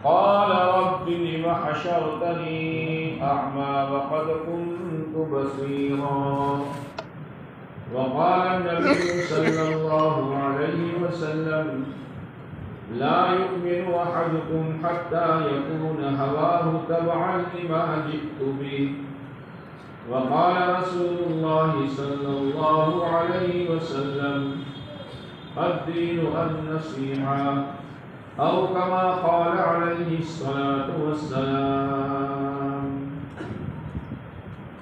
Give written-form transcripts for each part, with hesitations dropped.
क़ाल rabbi लिम हशरतनी अअमा वक़द कुन्तु बसीरा। वक़ाल नबी सल्लल्लाहु अलैहि वसल्लम ला युमिनु अहदुकुम हत्ता यकून हवाहु तबअन लिमा जिअतु बिहि। वक़ाल रसूलुल्लाहि सल्लल्लाहु अलैहि वसल्लम अद्दीनु अन्नसीहा औ कमा क़ाल अलैहि स्सलातु वस्सलाम।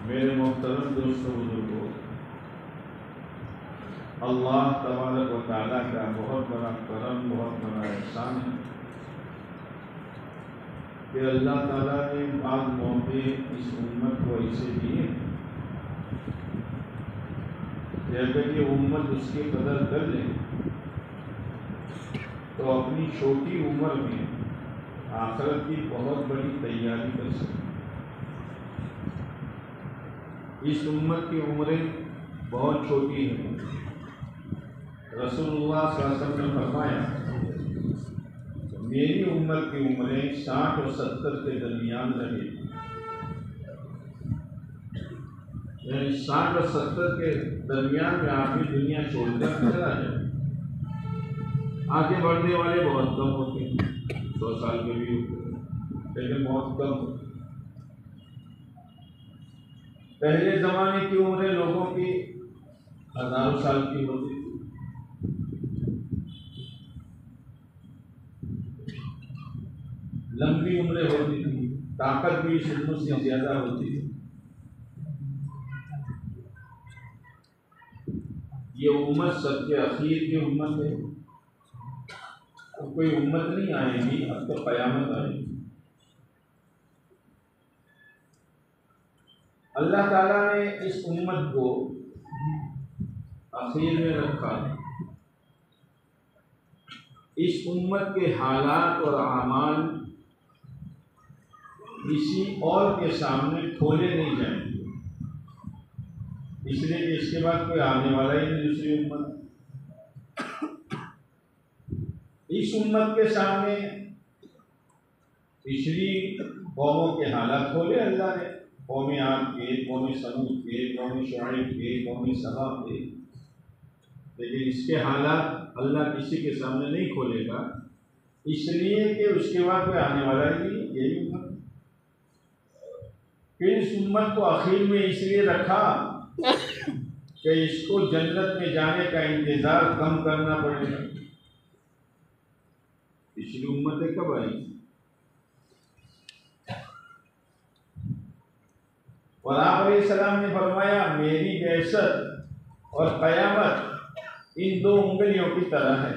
मेरे मोहतरम दोस्तों बुजुर्गों, अल्लाह तबारक व तआला का बहुत बड़ा करम, बहुत बड़ा एहसान है कि अल्लाह ताला ने बाद मौके इस उम्मत को ऐसे दिए कि अगर ये उम्मत उसकी कदर कर ले तो अपनी छोटी उम्र में आखिरत की बहुत बड़ी तैयारी कर सकती। इस उम्मत की उम्रें बहुत छोटी हैं। रसूलुल्लाह सल्लल्लाहु अलैहि वसल्लम ने फरमाया, मेरी उम्र की उम्रें 60 और 70 के दरमियान रही। यानी 60 और 70 के दरमियान में आप भी दुनिया छोड़कर चला जाए। आगे बढ़ने वाले बहुत कम होते हैं, 100 साल के भी होते हैं, लेकिन बहुत कम होते हैं। पहले ज़माने की उम्रें लोगों की हज़ारों साल की होती थी। लंबी उम्रें होती थी, ताकत भी इस उम्र से ज़्यादा होती थी। ये उम्मत सबके अखीर की उम्मत है। तो कोई उम्मत नहीं आएगी, अब तो क़यामत आएगी। अल्लाह ताला ने इस उम्मत को आखिर में रखा। इस उम्मत के हालात और अमाल किसी और के सामने खोले नहीं जाएंगे, इसलिए कि इसके बाद कोई आने वाला ही नहीं दूसरी उम्मत। इस उम्मत के सामने पिछली कौमों के हालात खोले अल्लाह ने, कौम आद के, कौम समूद के, कौम शुआइब के, कौम सबा के, लेकिन इसके हालात अल्लाह किसी के सामने नहीं खोलेगा, इसलिए कि उसके बाद कोई आने वाला ही नहीं, यही उम्मत। फिर इस उम्मत को आखिर में इसलिए रखा कि इसको जन्नत में जाने का इंतजार कम करना पड़ेगा। पिछली उम्मतें कब आई और आप अलैहिस्सलाम ने फरमाया, मेरी बैसत और क़यामत इन दो उंगलियों की तरह है।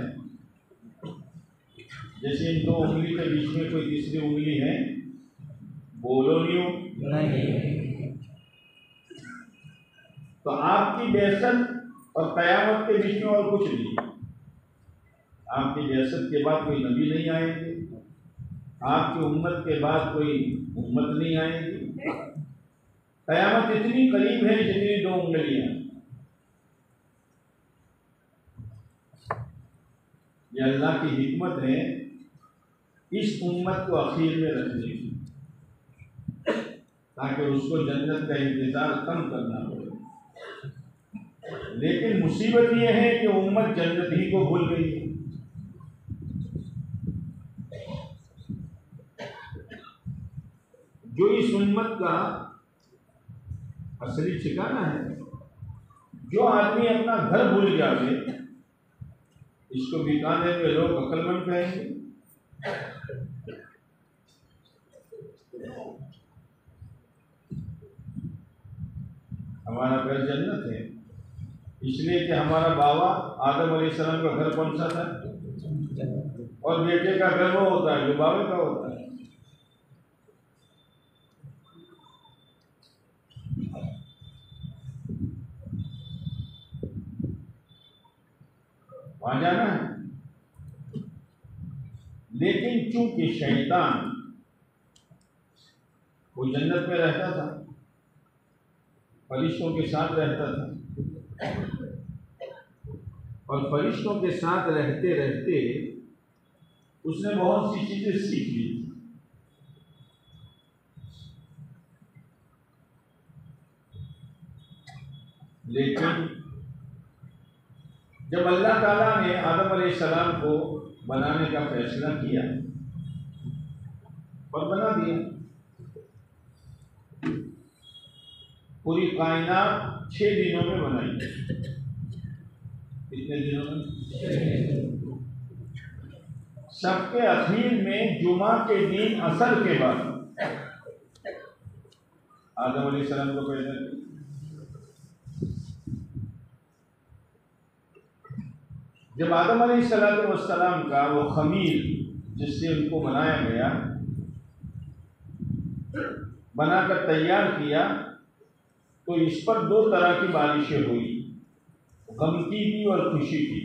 जैसे इन दो उंगली के बीच में कोई तीसरी उंगली है, बोलो नहीं। तो आपकी बैसत और क़यामत के बीच में और कुछ नहीं। आपकी बैसत के बाद कोई नबी नहीं आएंगे, आपकी उम्मत के बाद कोई उम्मत नहीं आएगी। क़यामत इतनी करीब है जितनी दो उंगलियां। ये अल्लाह की हिकमत है इस उम्मत को आखिर में रखने की, ताकि उसको जन्नत का इंतजार कम करना पड़े। लेकिन मुसीबत यह है कि उम्मत जन्नत ही को भूल गई है। जो इस उम्मत का असली ठिकाना है, जो आदमी अपना घर भूल जाए, इसको बीकानेर में लोग अक्लमंद कहेंगे। हमारा घर जन्नत है, इसलिए कि हमारा बाबा आदम अलैहिस्सलाम का घर कौन सा था, और बेटे का घर वो होता है जो बाबे का होता है। वहां जाना है। लेकिन चूंकि शैतान वो जन्नत में रहता था, फरिश्तों के साथ रहता था, और फरिश्तों के साथ रहते रहते उसने बहुत सी चीजें सीख ली। लेकिन जब अल्लाह ताला ने आदम अलैहिस्सलाम को बनाने का फैसला किया और बना दिया, पूरी कायनात 6 दिनों में बनाई। कितने दिनों में? सबके अखीर में जुमा के दिन असर के बाद आदम अलैहिस्सलाम को पैदा किया। जब आदम अलैहिस्सलाम का वो खमीर जिससे उनको बनाया गया, बनाकर तैयार किया, तो इस पर 2 तरह की बारिशें हुई, गम की भी और खुशी की।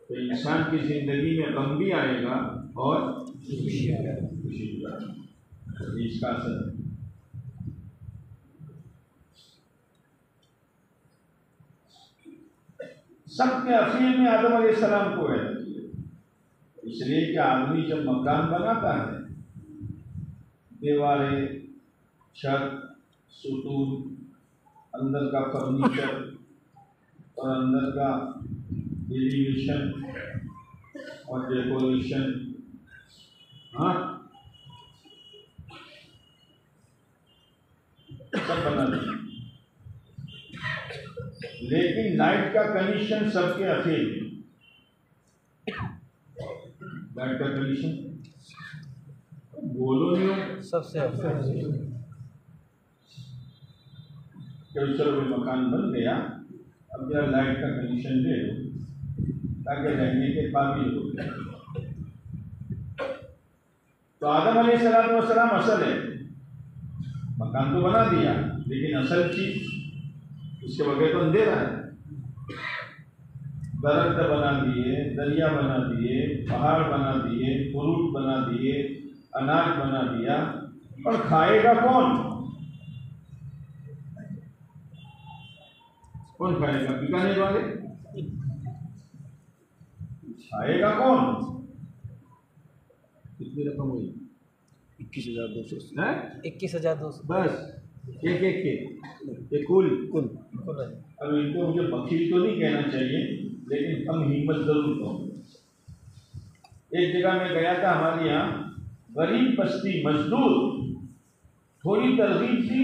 तो इंसान की जिंदगी में गम भी आएगा और खुशी भी आएगा। इसका असर सबके अखीर में आदम अलैहिस्सलाम को पैदा किया। इसलिए कि आदमी जब मकान बनाता है, दीवारें, छत, सुतून, अंदर का फर्नीचर और अंदर का एलिवेशन और डेकोरेशन, हाँ, सब बना दिया। लेकिन लाइट का कनेक्शन सबके अखीर में। लाइट का कनेक्शन बोलो नहीं हो सबसे चलो मकान बन गया, अब जरा लाइट का कनेक्शन दे दो ताकि रहने के काबिल हो जाए। तो आदम अलैहिस्सलाम असल है, मकान तो बना दिया, लेकिन असल चीज इसके बगैर तो अंधेरा है। दरख्त बना दिए, दरिया बना दिए, पहाड़ बना दिए, फ्रूट बना दिए, अनाज बना दिया, और खाएगा कौन? कौन खाएगा? बिकाने वाले? खाएगा कौन? कितनी रकम हुई? 21,200 है? 21,200 बस एक कुल। अब इनको मुझे बखील तो नहीं कहना चाहिए, लेकिन हम हिम्मत जरूर कहूँगा। एक जगह मैं गया था, हमारे यहाँ गरीब बस्ती मजदूर, थोड़ी तरगीब थी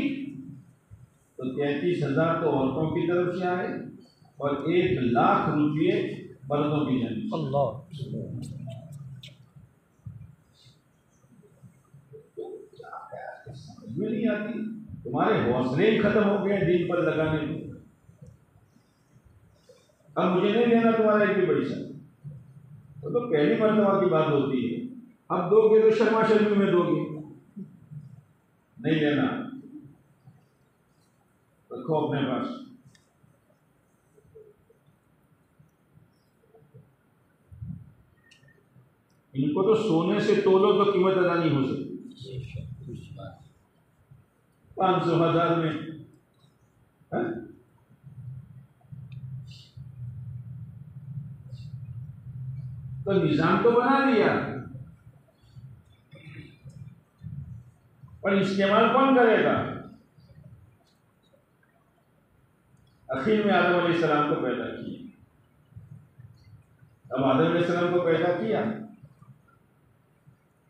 तो 33,000 तो औरतों की तरफ से आए और 1,00,000 रुपये मर्दों की जन्म। अल्लाह, समझ नहीं आती, तुम्हारे हौसले ही खत्म हो गए दिन पर लगाने में। अब मुझे नहीं लेना तुम्हारा एक भी पैसा, तो पहली मर्तबा की बात होती है। अब दोगे तो शर्मा शर्मी में दोगे, नहीं लेना, रखो अपने पास। इनको तो सोने से तोलो तो कीमत अदा नहीं हो सकती। 500,000 में है? तो निजाम तो बना दिया, पर इस्तेमाल कौन करेगा? आखिर में आदम अलैहिस्सलाम को पैदा किया। अब आदम अलैहिस्सलाम को पैदा किया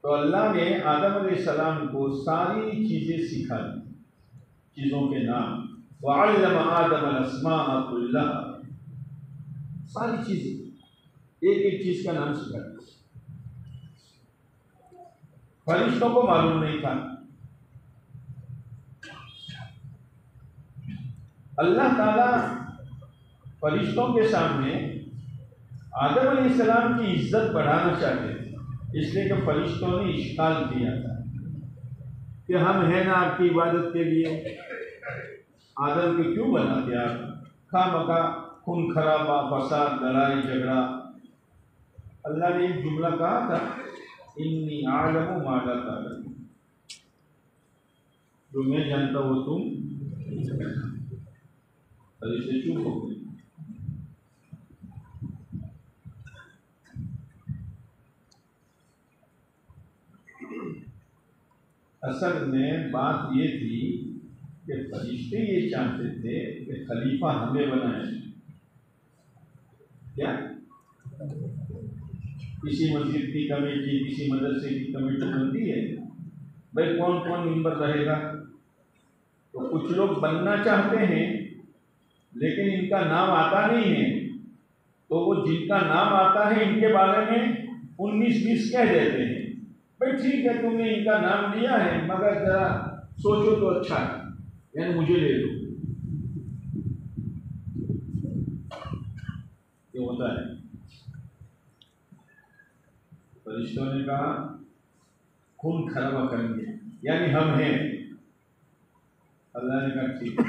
तो अल्लाह ने आदम अलैहिस्सलाम को सारी चीजें सिखा दी, चीजों के नाम। वअल्लम आदम अल-अस्माअ कुल्लहा, सारी चीजें, एक एक चीज का नाम सिखा दिया। फरिश्तों को मालूम नहीं था। अल्लाह ताला फरिश्तों के सामने आदम अलैहिस्सलाम की इज्जत बढ़ाना चाहते थे, इसलिए कि फरिश्तों ने इश्काल किया था कि हम हैं ना आपकी इबादत के लिए, आदम को क्यों बनाते आप? खामखा खून खराबा, फसाद, लड़ाई झगड़ा। अल्लाह ने एक जुमला कहा था, इन्नी आलमु मा ला तालमून, जो मैं जानता हूँ तुम फरिश्ते चुप हो गए। असल में बात ये थी कि फरिश्ते ये चाहते थे कि खलीफा हमें बनाए। क्या किसी मस्जिद की कमेटी, किसी मदरसे की कमेटी बनती है, भाई कौन कौन मेंबर रहेगा? तो कुछ लोग बनना चाहते हैं लेकिन इनका नाम आता नहीं है, तो वो जिनका नाम आता है इनके बारे में 19-20 कह देते हैं, भाई ठीक है तुमने इनका नाम लिया है मगर जरा सोचो तो अच्छा है, यानी मुझे ले लो। ये होता है। फरिश्तों ने कहा खून खराबा करेंगे, यानी हम हैं। अल्लाह ने कहा ठीक।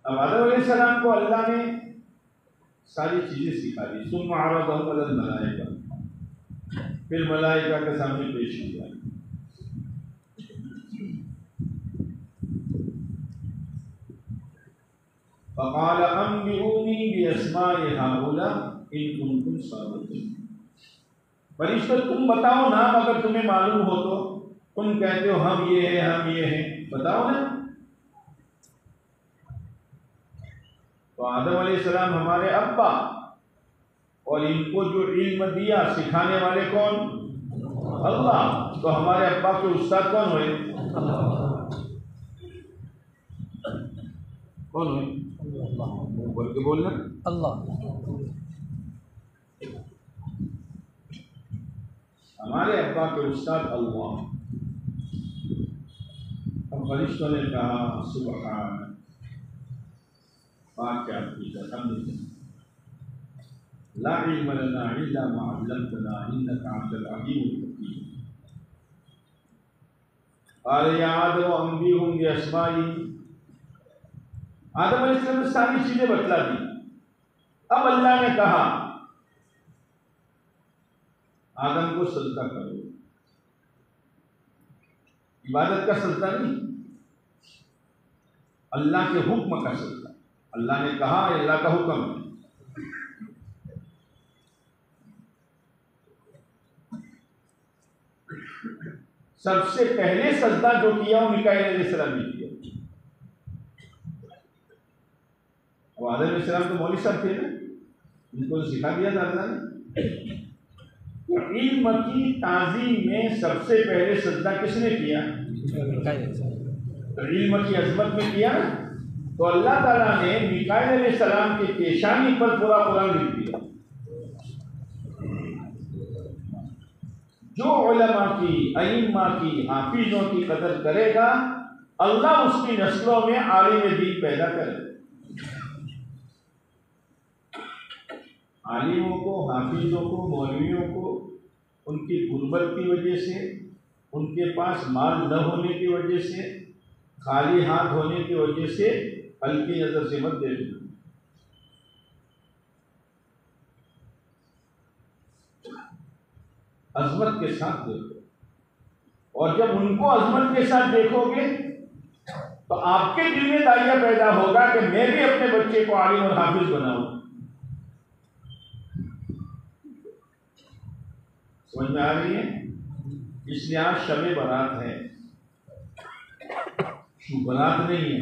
अब आदम अलैहिस्सलाम को अल्लाह ने सारी चीजें सिखा दी। सुम्मा अरदहु अलल मलाइका, फिर मलाइका के सामने पेश किया। फ़क़ाल अंबिऊनी बिअस्माइ हाउला इन कुंतुम सादिक़ीन। फरिश्तों तुम बताओ नाम, अगर तुम्हें मालूम हो तो। तुम कहते हो हम ये हैं, हम ये हैं, बताओ ना। तो आदम अलैहिस्सलाम हमारे अब्बा, और इनको जो इल्म दिया सिखाने वाले कौन? अल्लाह। तो हमारे अब्बा के उस्ताद कौन हुए? कौन हुए? बोल के बोलना, अल्लाह। हमारे अब्बा के उस्ताद अल्लाह। अब फरिश्तों ने कहा सुबहान, पाक है आपकी कसम, ला इल्म लना इल्ला मा अल्लमतना इन्नका अंतल अलीमुल हकीम। क़ाल या आदम अंबिहुम बिअस्माई। आदम अलैहिस्सलाम ने सारी चीजें बतला दी। अब अल्लाह ने कहा आदम को सजदा करो। इबादत का सजदा नहीं, अल्लाह के हुक्म का सजदा। अल्लाह ने कहा, अल्लाह का हुक्म है। सबसे पहले सजदा जो किया वो मिकाईल अलैहिस्सलाम ने किया। अब आदम अलैहिस्सलाम तो मौलवी साहब थे ना, उनको सिखा दिया था अल्लाह ने। तो इल्म की ताज़ीम में सबसे पहले सजदा किसने किया? तो इल्म की अजमत में किया। तो अल्लाह ताला ने मिकाईल अलैहिस्सलाम के पेशानी पर पूरा कुरान लिख दिया। जो उलमा की, अइम्मा की, हाफिजों की कदर करेगा, अल्लाह उसकी नस्लों में आलिम दीन पैदा करे। आलिमों को, हाफिजों को, मौलवियों को उनकी गुर्बत की वजह से, उनके पास माल न होने की वजह से, खाली हाथ होने की वजह से हल्की नजर से मत देखना। अजमत के साथ देखो, और जब उनको अजमत के साथ देखोगे तो आपके दिल में दाइया पैदा होगा कि मैं भी अपने बच्चे को आलिम और हाफिज बनाऊं। समझ में आ रही है? इसलिए आज शब बारात है, बारात नहीं है।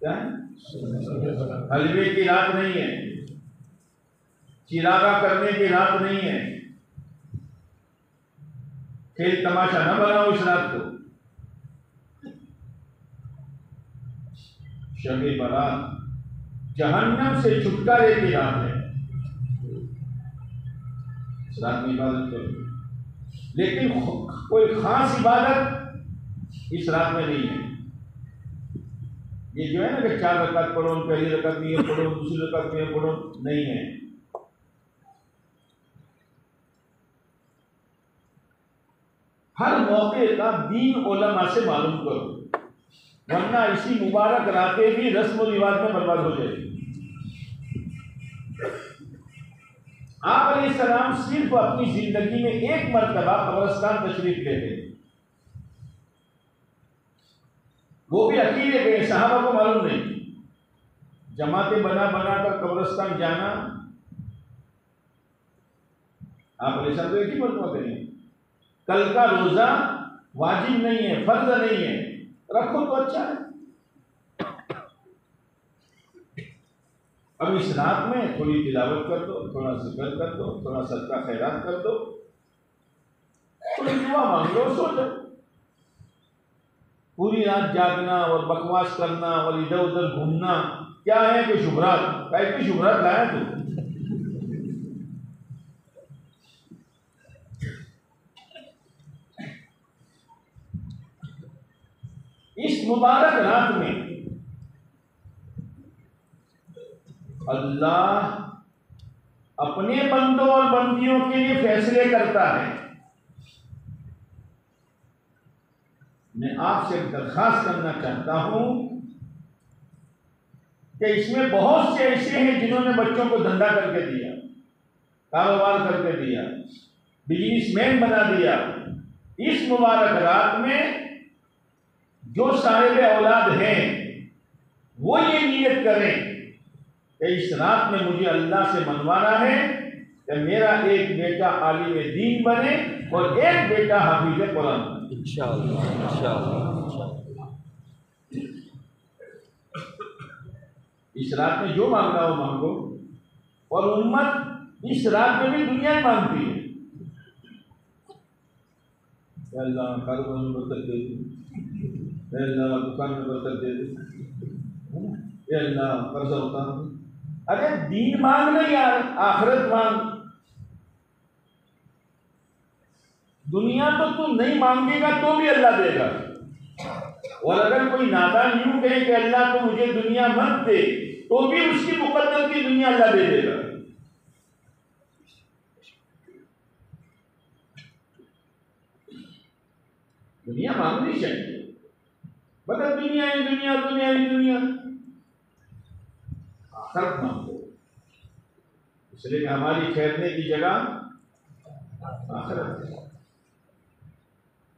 क्या है? हलवे की रात नहीं है, चिरागा करने की रात नहीं है। खेल तमाशा न बनाओ इस रात को। शब बारात जहन्नम से छुटकारे की रात है। इस रात में इबादत करो, लेकिन कोई खास इबादत इस रात में नहीं है। ये जो है ना कि 4 रकात पढ़ो, पहली रकात में ये पढ़ो, दूसरी रकात में ये पढ़ो, नहीं है। हर मौके का दीन उलमा से मालूम करो, वरना इसी मुबारक रातें भी रस्म और रिवाज में बर्बाद हो जाएगी। आप अलैहिस्सलाम सिर्फ अपनी जिंदगी में एक मर्तबा कब्रिस्तान तशरीफ ले गए, वो भी अकेले गए, सहाबा को मालूम नहीं। जमातें बना कर कब्रिस्तान जाना आप अलैहिस्सलाम को एक ही मर्तबा करेंगे। कल का रोजा वाजिब नहीं है, फर्ज नहीं है, रखो तो अच्छा है। अब इस रात में थोड़ी तिलावत कर दो, थोड़ा जिक्र कर दो, थोड़ा सदका खैरात कर दो, थोड़ी दुआ मांग लो, सो जाओ। पूरी रात जागना और बकवास करना और इधर उधर घूमना क्या है? कोई शुभरात? कैसी शुभरात लाया तू? इस मुबारक रात में अल्लाह अपने बंदों और बंदियों के लिए फैसले करता है। मैं आपसे दरखास्त करना चाहता हूं कि इसमें बहुत से ऐसे हैं जिन्होंने बच्चों को धंधा करके दिया, कारोबार करके दिया, बिजनेसमैन बना दिया। इस मुबारक रात में जो साहिब औलाद हैं वो ये नियत करें कि इस रात में मुझे अल्लाह से मनवाना है कि मेरा एक बेटा आलिम दीन बने और एक बेटा हाफिज कुरान बने। इंशाअल्लाह इंशाअल्लाह। इस रात में जो मांगना हो मांगो, और उम्मत इस रात में भी दुनिया मांगती है। अल्लाह कारोबार में बरकत दे दे, अल्लाह दुकान में बरकत दे दे, अल्लाह कर्जा उतार दे। अरे दीन मांग नहीं यार, आखिरत मांग। दुनिया तो तू नहीं मांगेगा तो भी अल्लाह देगा। और अगर कोई नादान यूं कहे कि अल्लाह तो मुझे दुनिया मत दे, तो भी उसकी मुकद्दर की दुनिया अल्लाह दे देगा। दुनिया मांगनी चाहिए, मगर दुनिया ही दुनिया, दुनिया ही दुनिया। आखिरत मांगो, इसलिए हमारी ठहरने की जगह आखिरत है।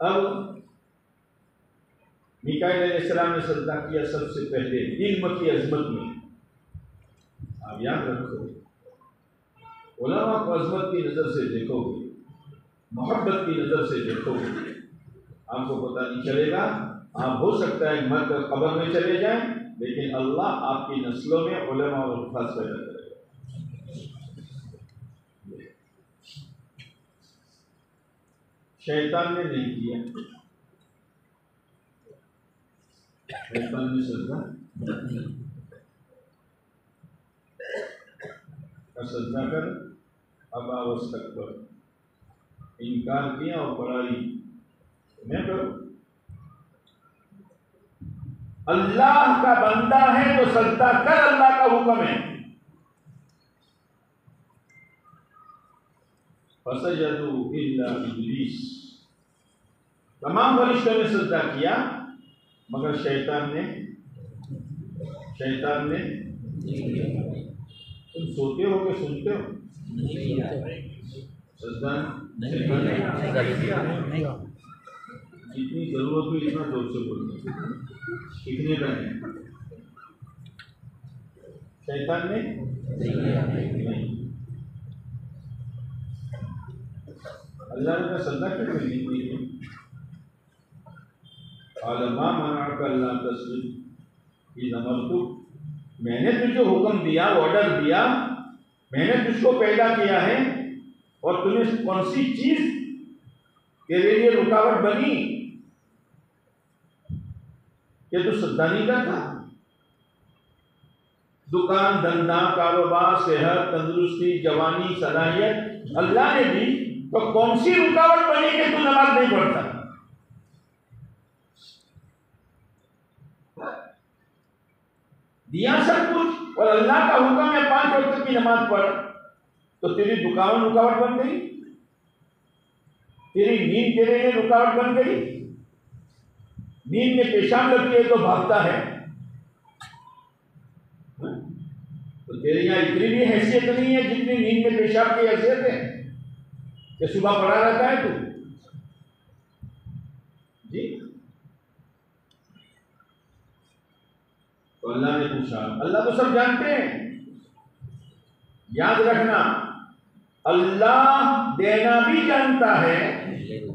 अब मीकाईल अलैहिस्सलाम ने सजदा किया सबसे पहले इल्म की अजमत में। आप याद रखो, उलमा को अजमत की नजर से देखोगे, मोहब्बत की नजर से देखोगे, आपको पता नहीं चलेगा। आप हो सकता है मर कर कब्र में चले जाएं, लेकिन अल्लाह आपकी नस्लों में उलमा और हुफ़ाज़ पैदा करेगा। शैतान ने नहीं किया, शैतान ने सजदा कर अबा वस्तकबर, इनकार किया और बड़ाई मैं करो। अल्लाह का बंदा है तो सजदा कर, अल्लाह का हुक्म है। फसजदू इल्ला इब्लीस, तमाम फरिश्तों ने सजदा किया मगर शैतान ने तुम सोते हो कि सुनते हो? सजदा नहीं, जितनी जरूरत हुई इतना जोर से बोलते, कितने का है? शैतान ने नहीं। अल्लाह ने सजदा क्यों नहीं की? आलमा मनाका अल्लाह तस्जुद इज़ अमरतुक, मैंने तुझे हुक्म दिया, ऑर्डर दिया, मैंने तुझको पैदा किया है, और तुम्हें कौन सी चीज तेरे लिए रुकावट बनी कि तू सजदा नहीं करता? दुकान, धंधा, कारोबार, सेहत, तंदुरुस्ती, जवानी, सलाहियत अल्लाह ने दी, तो कौन सी रुकावट बनी कि तू नमाज नहीं पढ़ता? दिया सब कुछ, और अल्लाह का हुक्म है 5 वक्त की नमाज पढ़, तो तेरी दुकान रुकावट बन गई, तेरी नींद तेरे लिए रुकावट बन गई। नींद में पेशाब लगती है तो भागता है, तो तेरे यहाँ इतनी भी हैसियत नहीं है जितनी नींद में पेशाब की हैसियत है कि सुबह पड़ा रहता है तू जी। तो अल्लाह ने पूछा, अल्लाह तो सब जानते हैं, याद रखना अल्लाह देना भी जानता है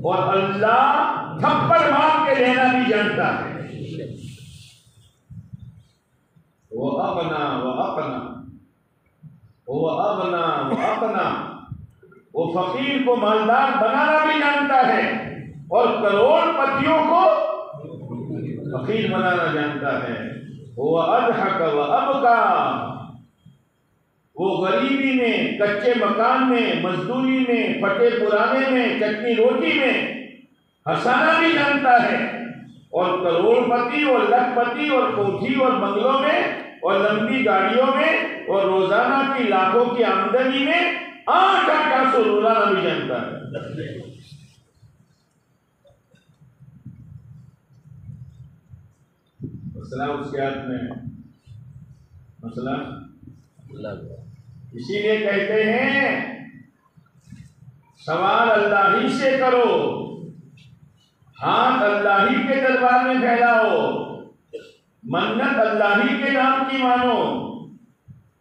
और अल्लाह थप्पड़ मार के लेना भी जानता है। वो अपना वो फकीर को मालदार बनाना भी जानता है और करोड़पतियों को फकीर बनाना जानता है। वो अदहक व अबका, वो गरीबी में, कच्चे मकान में, मजदूरी में, फटे पुराने में, चटनी रोटी में हंसाना भी जानता है और करोड़पति और लखपति और कोठी और बंगलों में और लंबी गाड़ियों में और रोजाना की लाखों की आमदनी में आठ आंसू रुलाना भी जानता है। मसला उसके हाथ में है, मसला। इसीलिए कहते हैं सवाल अल्लाह ही से करो, हाथ अल्लाह ही के दरबार में फैलाओ, मन्नत अल्लाह ही के नाम की मानो,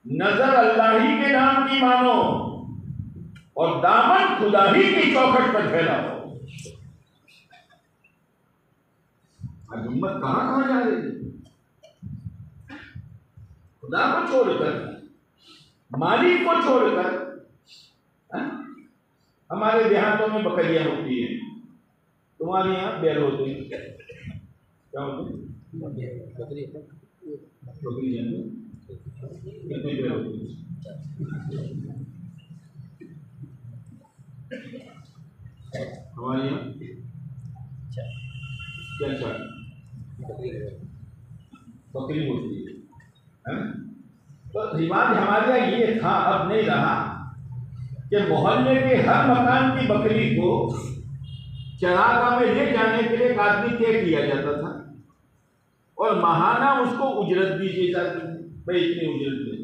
नजर अल्लाह ही के नाम की मानो और दामन खुदा ही की चौखट पर फैलाओ। आज उम्मत कहां जा रही है? खुदा को छोड़कर, मालिक को छोड़कर। हमारे देहातों में बकरियां होती हैं, तुम्हारे यहाँ बैल होते हैं। क्या होते हैं? बकरी जानते? कितने बैल होते हैं? हमारे यहाँ क्या बकरी होती है। तो रिवाज हमारे यहाँ ये था, अब नहीं रहा, कि मोहल्ले के हर मकान की बकरी को चरागाह में ले जाने के लिए एक आदमी तय किया जाता था और महाना उसको उजरत दी जाती थी, भाई इतनी उजरत दे।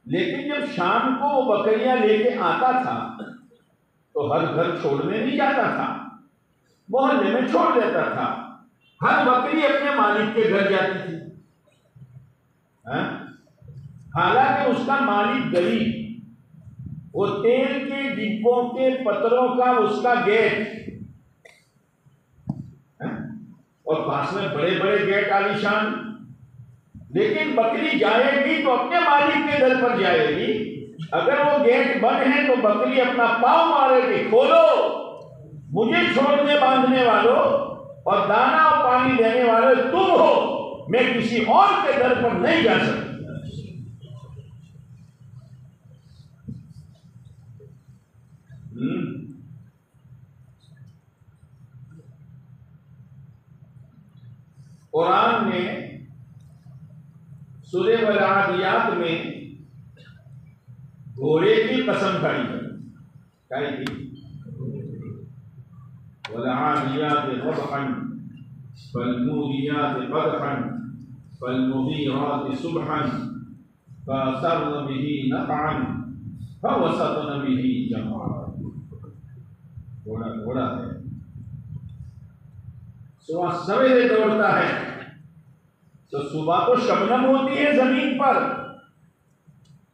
लेकिन जब शाम को वो बकरियां लेके आता था तो हर घर छोड़ने नहीं जाता था, मोहल्ले में छोड़ देता था। हर बकरी अपने मालिक के घर जाती थी। हालांकि उसका मालिक गरीब, वो तेल के डिब्बों के पत्रों का उसका गेट और पास में बड़े बड़े गेट आलीशान। लेकिन बकरी जाएगी तो अपने मालिक के दर पर जाएगी। अगर वो गेट बंद है तो बकरी अपना पांव मारेगी, खोलो, मुझे छोड़ने बांधने वालों और दाना और पानी देने वाले तुम हो, मैं किसी और के दर पर नहीं जा सकती। कुरान ने सूरह वल-आदियात में घोड़े की कसम खाई है। क्या की? वल-आदियात ज़बहन फल-मूरियात क़दहन फल-मुग़ीरात सुबहन फ़असरन बिही नक़अन फ़वसतन बिही जमअन। घोड़ा है, सुबह सवेरे दौड़ता है तो सुबह तो शबनम होती है जमीन पर,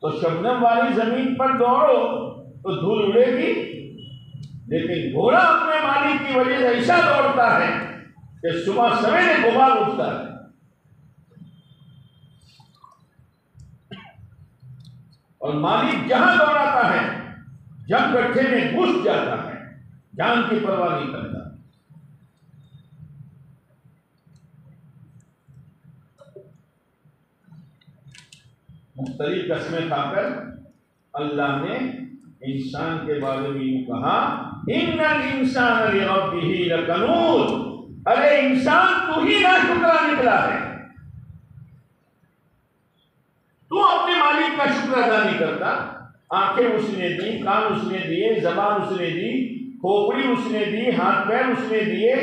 तो शबनम वाली जमीन पर दौड़ो तो धूल उड़ेगी। लेकिन घोड़ा अपने मालिक की वजह से ऐसा दौड़ता है कि सुबह सवेरे गुबार उठता है। और मालिक जहां दौड़ाता है जब गड्ढे में घुस जाता है, जान की परवाह नहीं करता। मुख्तलिफ कस्में खाकर अल्लाह ने इंसान के बारे में यूं कहा, इन्नल इंसान लिरब्बिही लकनूद। अरे इंसान तू ही नाशुक्रा निकला है, तू अपने मालिक का शुक्र अदा नहीं करता। आंखें उसने दी, कान उसने दिए, जबान उसने दी, खोपड़ी उसने दी, हाथ पैर उसने दिए,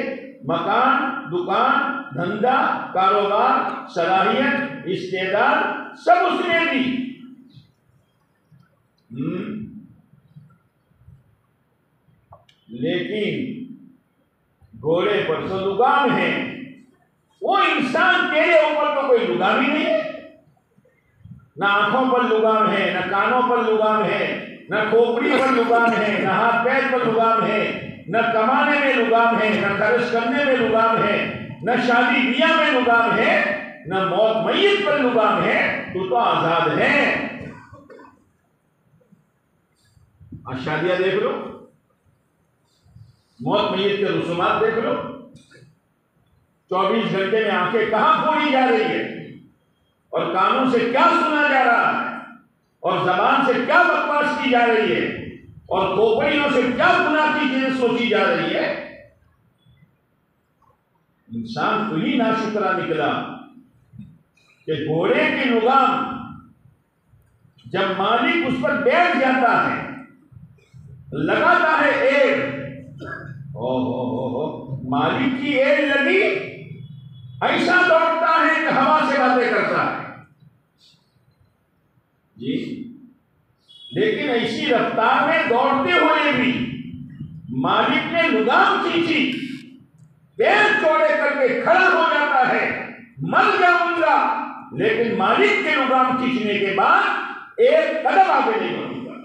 मकान, दुकान, धंधा, कारोबार, सलाहियत, इस्तेदाद सब उसने दी। लेकिन घोड़े पर तो लुगाम है, वो इंसान तेरे ऊपर तो कोई लुगाम ही नहीं है। ना आंखों पर लुगाम है, ना कानों पर लुगाम है, न खोपड़ी पर लुगाम है, न हाथ पैर पर लुगाम है, न कमाने में लुगाम है, न खर्च करने में लुगाम है, न शादी ब्याह में लुगाम है, न मौत मय्यत पर लुगाम है। तू तो आजाद है। आज शादियां देख लो, मौत मय्यत के रसूमात देख लो, 24 घंटे में आंखें कहां फोड़ी जा रही है और कानों से क्या सुना जा रहा है और जबान से क्या बकवास की जा रही है और खोपड़ियों से क्या गुनाह की चीजें सोची जा रही है। इंसान खुद ही नाशुक्रा निकला कि घोड़े की लुगाम जब मालिक उस पर बैठ जाता है, लगाता है एड़, ओ मालिक की एड़ लगी, ऐसा दौड़ता है कि हवा से बातें करता है जी। लेकिन ऐसी रफ्तार में दौड़ते हुए भी मालिक ने लुगाम खींची, पैर चौड़े करके खड़ा हो जाता है, मर जाऊंगा, लेकिन मालिक के लुगाम खींचने के बाद एक कदम आगे नहीं बढ़ूंगा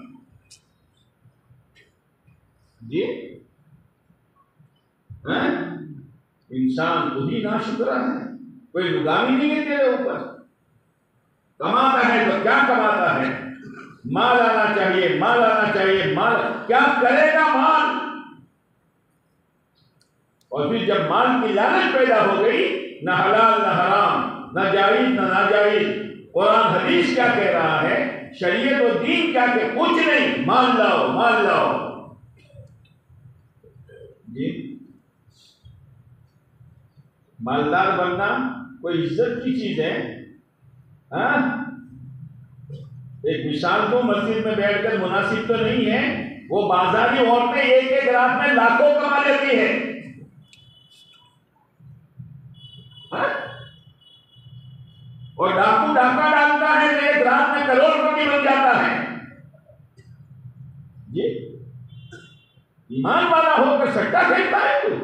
जी। इंसान खुद ही नाशुक्रा है, कोई लुगाम ही नहीं है तेरे ऊपर। कमाता है तो क्या कमाता है, माल आना चाहिए, माल आना चाहिए, माल क्या करेगा माल। और फिर जब माल की लालच पैदा हो गई, न हलाल न हराम, न जायज न नाजायज, कुरान हदीस क्या कह रहा है, शरीयत और दीन क्या के कुछ नहीं, माल लाओ माल लाओ जी। मालदार बनना कोई इज्जत की चीज है? हाँ, एक मिसाल को मस्जिद में बैठकर मुनासिब तो नहीं है, वो बाजारी औरतें एक एक रात में लाखों कमा लेती है। हाँ? और डाकू डाका डालता है तो एक रात में करोड़पति बन जाता है जी। ईमान वाला होकर सट्टा खेलता है तू,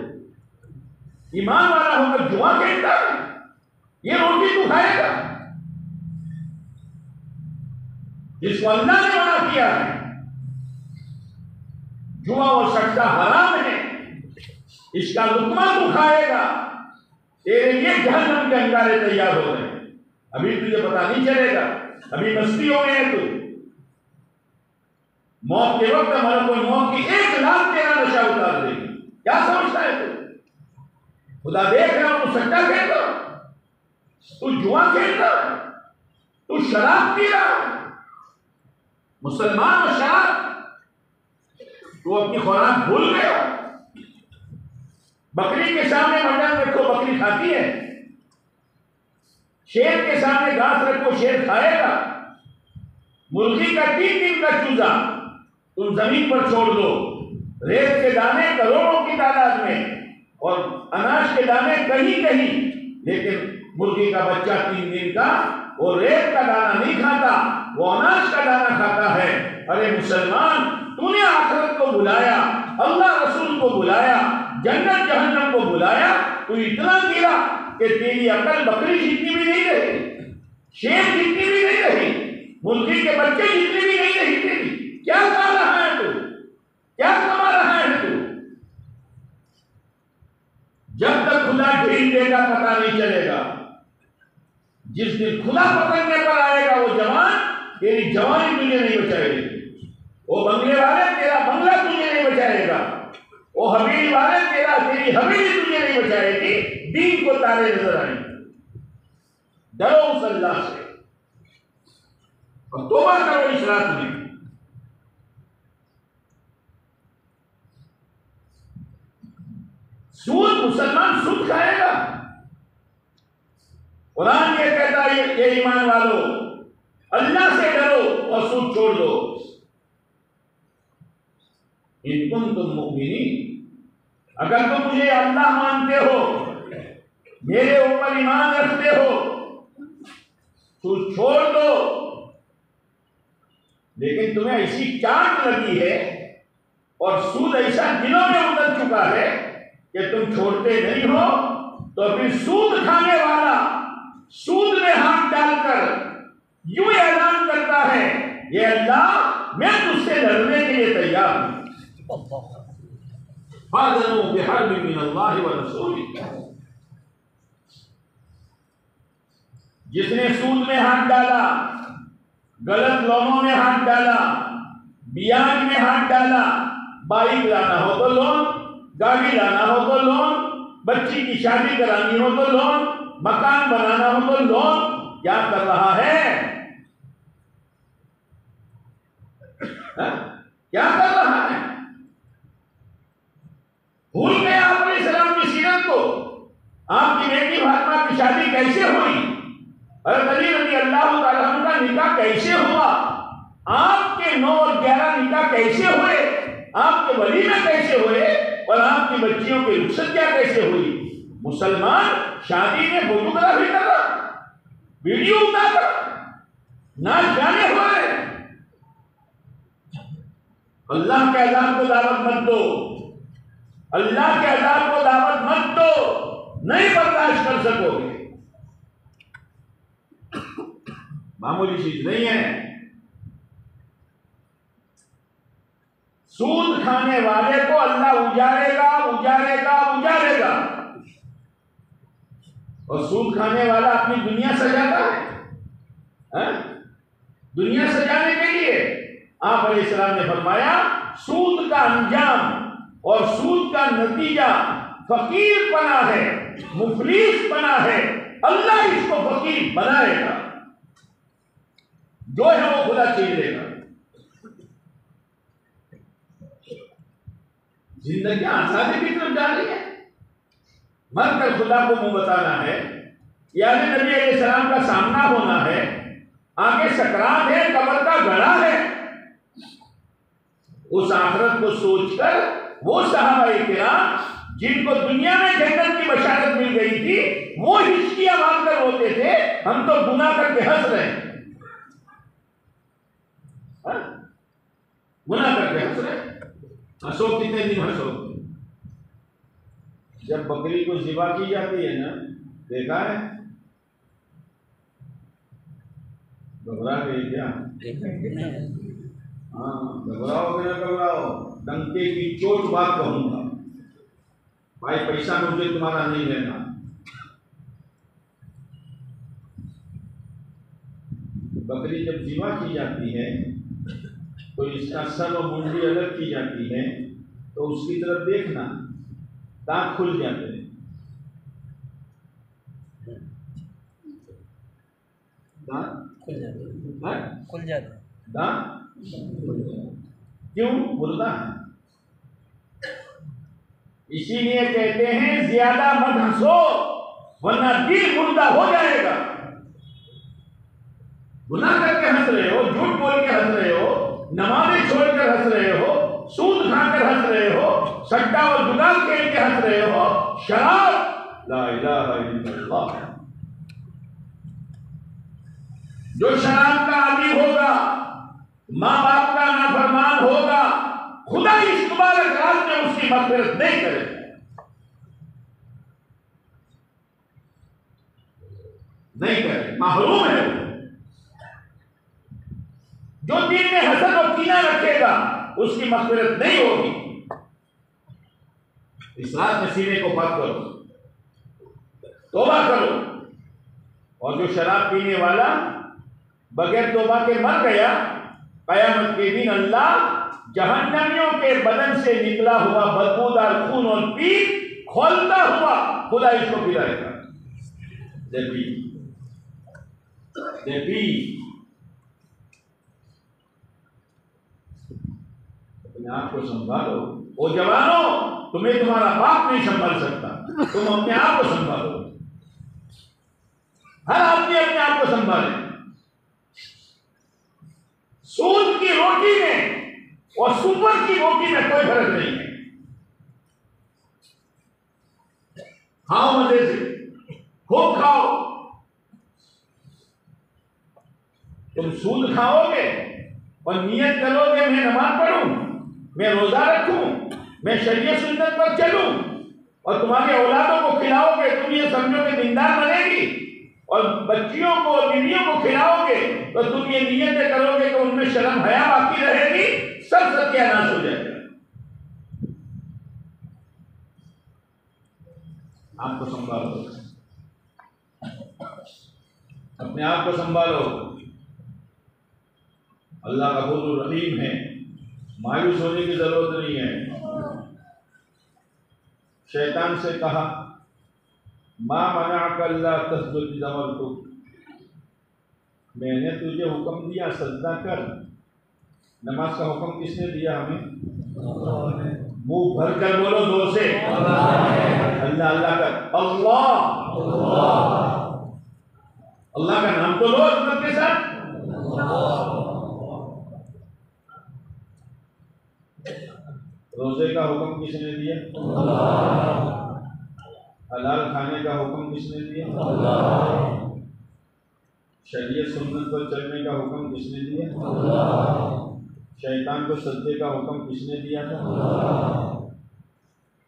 ईमान वाला होकर जुआ खेलता है, ये रोटी तू खाएगा जिसको अल्लाह ने मना किया है। जुआ और सट्टा हराम है, इसका लुकमा तू खाएगा, तेरे लिए जहन्नम के अंगारे तैयार हो रहे हैं। अभी तुझे पता नहीं चलेगा, अभी मस्तियों में है तू। मौत के वक्त मलकुल मौत की 1 लाख तेरा नशा उतार देगी। क्या समझता है तू? खुदा देख रहा हूं, तू सट्टा खेलता, तू जुआ खेलता, तू शराब पी रहा, मुसलमान और शराब, तू अपनी खुराक भूल गया। बकरी के सामने मटन रखो, बकरी खाती है। शेर के सामने घास रखो, शेर खाएगा। मुर्गी का 3 दिन का चूजा तुम जमीन पर छोड़ दो, रेत के दाने करोड़ों की तादाद में और अनाज के दाने कहीं कहीं, लेकिन मुर्गी का बच्चा 3 दिन का वो रेत का दाना नहीं खाता, वो अनाज का दाना खाता है। अरे मुसलमान, तूने आखिरत को बुलाया, अल्लाह रसूल को बुलाया, जन्नत जहन्नम को बुलाया, तू इतना गिरा कि तेरी अकल बकरी जितनी भी नहीं रही, शेर जितनी भी नहीं रही, मुर्गी के बच्चे जितनी भी नहीं रही तेरी। क्या कर रहा है तू? क्या कमा रहा है तू? जब तक खुदा ढील देगा पता नहीं चलेगा। जिस दिन खुदा पकड़ने पर आएगा वो जवान, तेरी जवानी तुझे नहीं बचाएगी। वो बंगले वाले तेरा बंगला तुझे नहीं बचाएगा, वो हवेली वाले तेरी हवेली तुझे नहीं बचाएगी। दीन को तारे नजर आएंगे। डरो उस अल्लाह से और तौबा करो इस रात में। सूद, मुसलमान सूद खाएगा? कुरान ये कहता है, ये ईमान वालों, अल्लाह से डरो और सूद छोड़ दो। इन कुंतुम मुमिनीन, अगर तुम मुझे अल्लाह मानते हो, मेरे ऊपर ईमान रखते हो, सूद छोड़ दो। लेकिन तुम्हें ऐसी चाट लगी है और सूद ऐसा दिलों में उतर चुका है कि तुम छोड़ते नहीं हो, तो फिर सूद खाने वाला सूद में हाथ डालकर यूं ऐलान करता है ये अल्लाह मैं तुझसे लड़ने के लिए तैयार हूं। फाज़नु बिहर्बिन मिनल्लाहि व रसूलिही। जिसने सूद में हाथ डाला, गलत लोनों में हाथ डाला, ब्याज में हाथ डाला, बाइक लाना हो तो लोन, गाड़ी लाना हो तो लोन, बच्ची की शादी करानी हो तो लोन, मकान बनाना हो तो लोन, क्या कर रहा है? क्या कर रहा है? भूल गए आप अलैहिस्सलाम की सीरत को। आपकी बेटी फातिमा की शादी कैसे हुई? हज़रत अली रज़ी अल्लाह तआला अन्हु का निकाह कैसे हुआ? आपके 9 और 11 निकाह कैसे हुए? आपके वलीमे कैसे हुए? और आपकी बच्चियों की रुखसत क्या कैसे हुई? मुसलमान शादी में फोटोग्राफी कर रहा, वीडियो उतार रहा, नाच गाने हो रहे। अल्लाह के अज़ाब को दावत मत दो, अल्लाह के अज़ाब को दावत मत दो, नहीं बर्दाश्त कर सकोगे। मामूली चीज नहीं है। सूद खाने वाले को अल्लाह उजाड़ेगा, उजाड़ेगा, उजाड़ेगा। और सूद खाने वाला अपनी दुनिया सजाता है, दुनिया सजाने के लिए। आप अलैहिस्सलाम ने फरमाया सूद का अंजाम और सूद का नतीजा फकीर बना है, मुफलिस बना है। अल्लाह इसको फकीर बनाएगा, जो है वो खुदा छीन लेगा। जिंदगी आसानी की तरफ जा रही है, मरकर खुदा को मुंह बताना है, यानी नबी अलैहिस्सलाम का सामना होना है, आगे सकरात है, कब्र का गड़ा है। उस आखिरत को सोचकर वो सहाबाए किराम जिनको दुनिया में जन्नत की बशारत मिल गई थी, वो हिचकियां मारकर रोते थे, हम तो गुनाह करके हंस रहे हैं, गुनाह करके हंस रहे। हंसो, कितने दिन हंसो? जब बकरी को ज़िबा की जाती है ना, देखा है? घबरा गए क्या? हाँ, घबराओगे ना घबराओ, डंके की चोट बात कहूंगा। भाई पैसा मुझे तुम्हारा नहीं लेना। बकरी जब ज़िबा की जाती है तो इसका सर और मुंडी अलग की जाती है, तो उसकी तरफ देखना, दांत खुल जाते हैं। दांत खुल जाते, दांत क्यों खुलता है? इसीलिए कहते हैं ज्यादा मत हंसो वरना दिल मुर्दा हो जाएगा। गुनाह करके हंस रहे हो, झूठ बोल के हंस रहे हो, नमाज़ें छोड़कर हंस रहे हो, सूद खाकर हंस रहे हो, सट्टा और जुगाड़ खेल के हंस रहे हो, शराब, ला इलाहा इल्लल्लाह। जो शराब का आदी होगा, माँ बाप का नाफरमान होगा, खुदा इस मुबारक रात में उसकी मग़फ़िरत नहीं करेगा। नहीं करे, महरूम है। जो दिल में हसद और कीना रखेगा उसकी मग़फ़िरत नहीं होगी। इस रात में सीने को पाक करो, तौबा करो। और जो शराब पीने वाला बगैर तौबा के मर गया, क़यामत के दिन अल्लाह जहन्नमियों के बदन से निकला हुआ बदबूदार खून और पीप खोलता हुआ खुदा इसको पिलाएगा। अपने आप को संभालो। ओ जवानों, तुम्हें तुम्हारा बाप नहीं संभाल सकता, तुम अपने आप को संभालो। हर आदमी अपने आप को संभाले। सूद की रोटी में और सुपर की रोटी में कोई फर्क नहीं है। खाओ मजे से, खूब खाओ। तुम सूद खाओगे और नियत करोगे मैं नमाज पढ़ूं, मैं रोजा रखूं, मैं शरीयत सुन्नत पर चलूं, और तुम्हारी औलादों को खिलाओगे, तुम ये समझो कि दीनदार बनेगी, और बच्चियों को, बीवियों को खिलाओगे तो तुम ये नियत करोगे कि उनमें शर्म हया बाकी रहेगी, सब सत्यानाश हो जाएगा। आपको संभालो, अपने आप को संभालो। अल्लाह गफूर रहीम है, मायूस होने की जरूरत नहीं है। शैतान से कहा, मा मनाअका अल्ला तस्जुद इज़ अमरतुक, मैंने तुझे हुक्म दिया सजदा कर। नमाज का हुक्म किसने दिया हमें? मुंह भर कर बोलो जोर से, अल्लाह अल्लाह कर। अल्लाह अल्लाह का नाम तो लो अजमत के साथ। रोजे का हुक्म किसने दिया? हलाल खाने का हुक्म किसने दिया? शरीयत सुन्नत पर चलने का हुक्म किसने दिया? शैतान को सजदे का हुक्म किसने दिया था?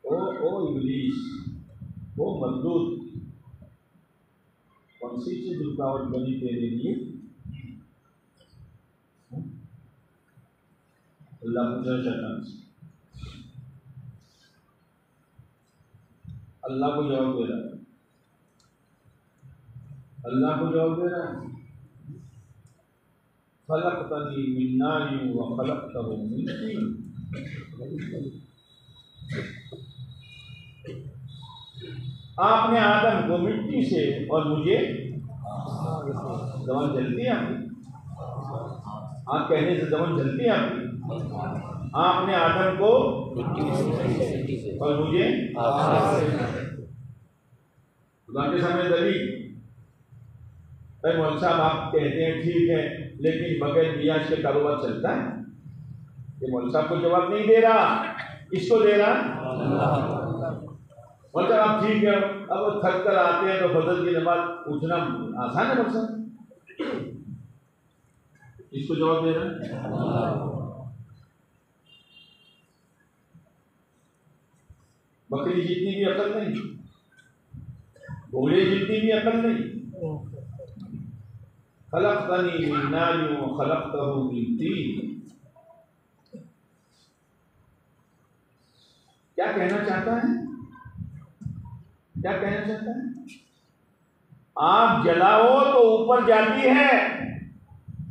ओ इब्लीस, वो मजदूर, कौन सी चीज रुकावट बनी तेरे लिए? अल्लाह पूछा शैतान से, अल्लाह को जवाब दे रहा है, अल्लाह को जवाब दे रहा है, खलक़तनी मिन नारिन व खलक़तहु मिन तीन। आपने आदम को मिट्टी से और मुझे, जबान जलती है आपकी? आप कहने से जबान जलती है आपकी? आपने आदम को मिट्टी से और मुझे खुदा के सामने दलील। भाई मौलवी साहब आप कहते हैं ठीक है, लेकिन बगैर बियाज के कारोबार चलता है? ये मौलवी साहब को जवाब नहीं दे रहा, इसको दे रहा। मतलब आप ठीक है, अब थक कर आते हैं तो फजल की नमाज उठना आसान है मौलवी साहब, इसको जवाब दे रहा। बकरी जितनी भी अकल नहीं, घोड़े जितनी भी अकल नहीं। खलक़तनी मिन नारिन व खलक़तहु मिन तीन। क्या कहना चाहता है? क्या कहना चाहता है? आप जलाओ तो ऊपर जाती है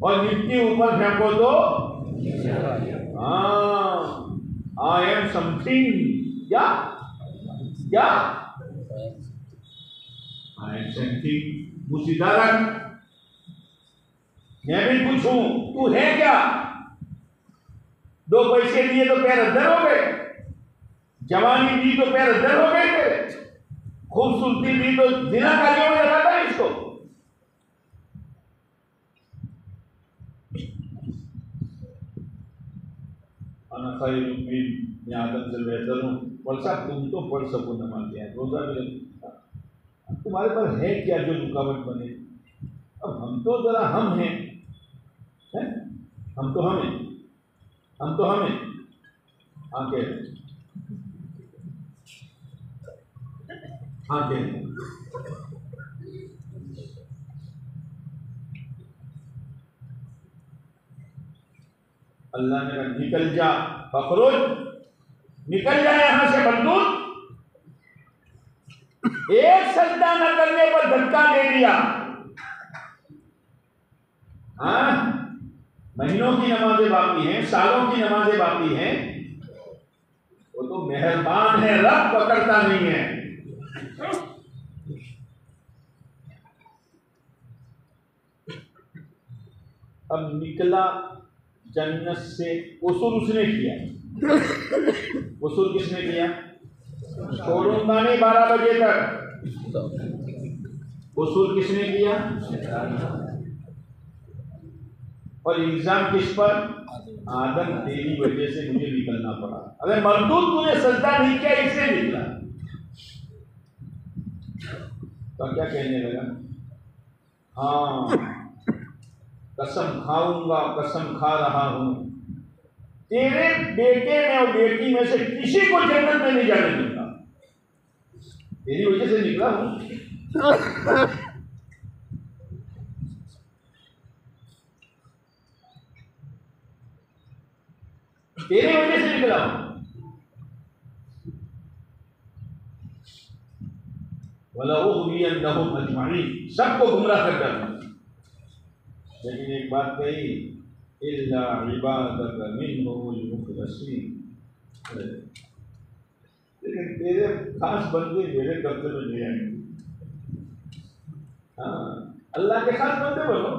और मिट्टी ऊपर फेंको तो आई एम समथिंग। क्या क्या? I am something. मुसीदा रख, मैं भी पूछूं तू है क्या? दो पैसे दिए तो पैर अद्धर हो गए, जवानी दी तो पैर अद्धर हो गए तेरे, खूबसूरती दी तो जिना कार्यों में लगाता है इसको। अना खैरुम मिन, मैं आदम से बेहतर हूँ। बोल साहब तुम तो पढ़ सको नमाज हैं, रोजा भी तुम्हारे पर है क्या जो रुकावट बने? अब हम तो जरा हम हैं, हम तो हमें, हम तो हमें आंखें आंखें अल्लाह ने कहा निकल जा फखरुज, निकल जा यहां से बंदूक। एक सजदा न करने पर धक्का दे दिया। हाँ, महीनों की नमाजें बाकी हैं, सालों की नमाजें बाकी हैं, वो तो मेहरबान है, रब पकड़ता नहीं है। अब निकला जन्नत से, वसूल उसने किया। वसूल किसने किया? छोड़ूंगा नहीं 12 बजे तक। वसूल किसने किया? और इल्जाम किस पर? आदम तेरी वजह से मुझे निकलना पड़ा। अगर मरदूद तूने सजदा नहीं किया इससे निकला। तो क्या कहने लगा? हाँ कसम खाऊंगा, कसम खा रहा हूं, तेरे बेटे में और बेटी में से किसी को जन्नत में नहीं जाने दूंगा। तेरी वजह से निकला हूं। तेरी वजह से निकला हूं। वलउग़वियन्नहुम अजमईन, सबको गुमराह कर डालूंगा। लेकिन एक बात कही, इल्ला इबादक मिनहुमुल मुख़लसीन, लेकिन तेरे खास बंदे मेरे कब्जे में नहीं आएंगे। हाँ, अल्लाह के खास बंदे बनो,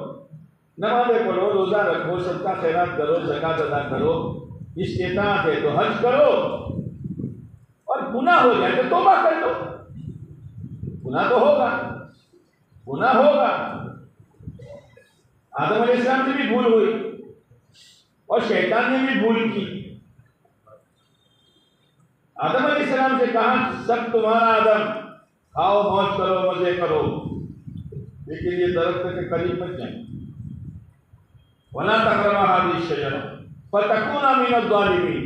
नमाज़ें पढ़ो, रोज़ा रखो, सदका खैरात करो, ज़कात अदा करो, इस्तिताअत है तो हज करो, और गुनाह हो जाए तो तौबा कर लो। गुनाह तो होगा, गुनाह होगा। आदम अलैहिस्सलाम से भी भूल हुई और शैतान ने भी भूल की। आदम अलैहिस्सलाम से कहा सब तुम्हारा आदम, खाओ मौज करो, मजे करो, लेकिन ये दरख्त के करीब मत जाए। वला तक़रबा हाज़िहि शजरा फ़तकूना मिनज़-ज़ालिमीन,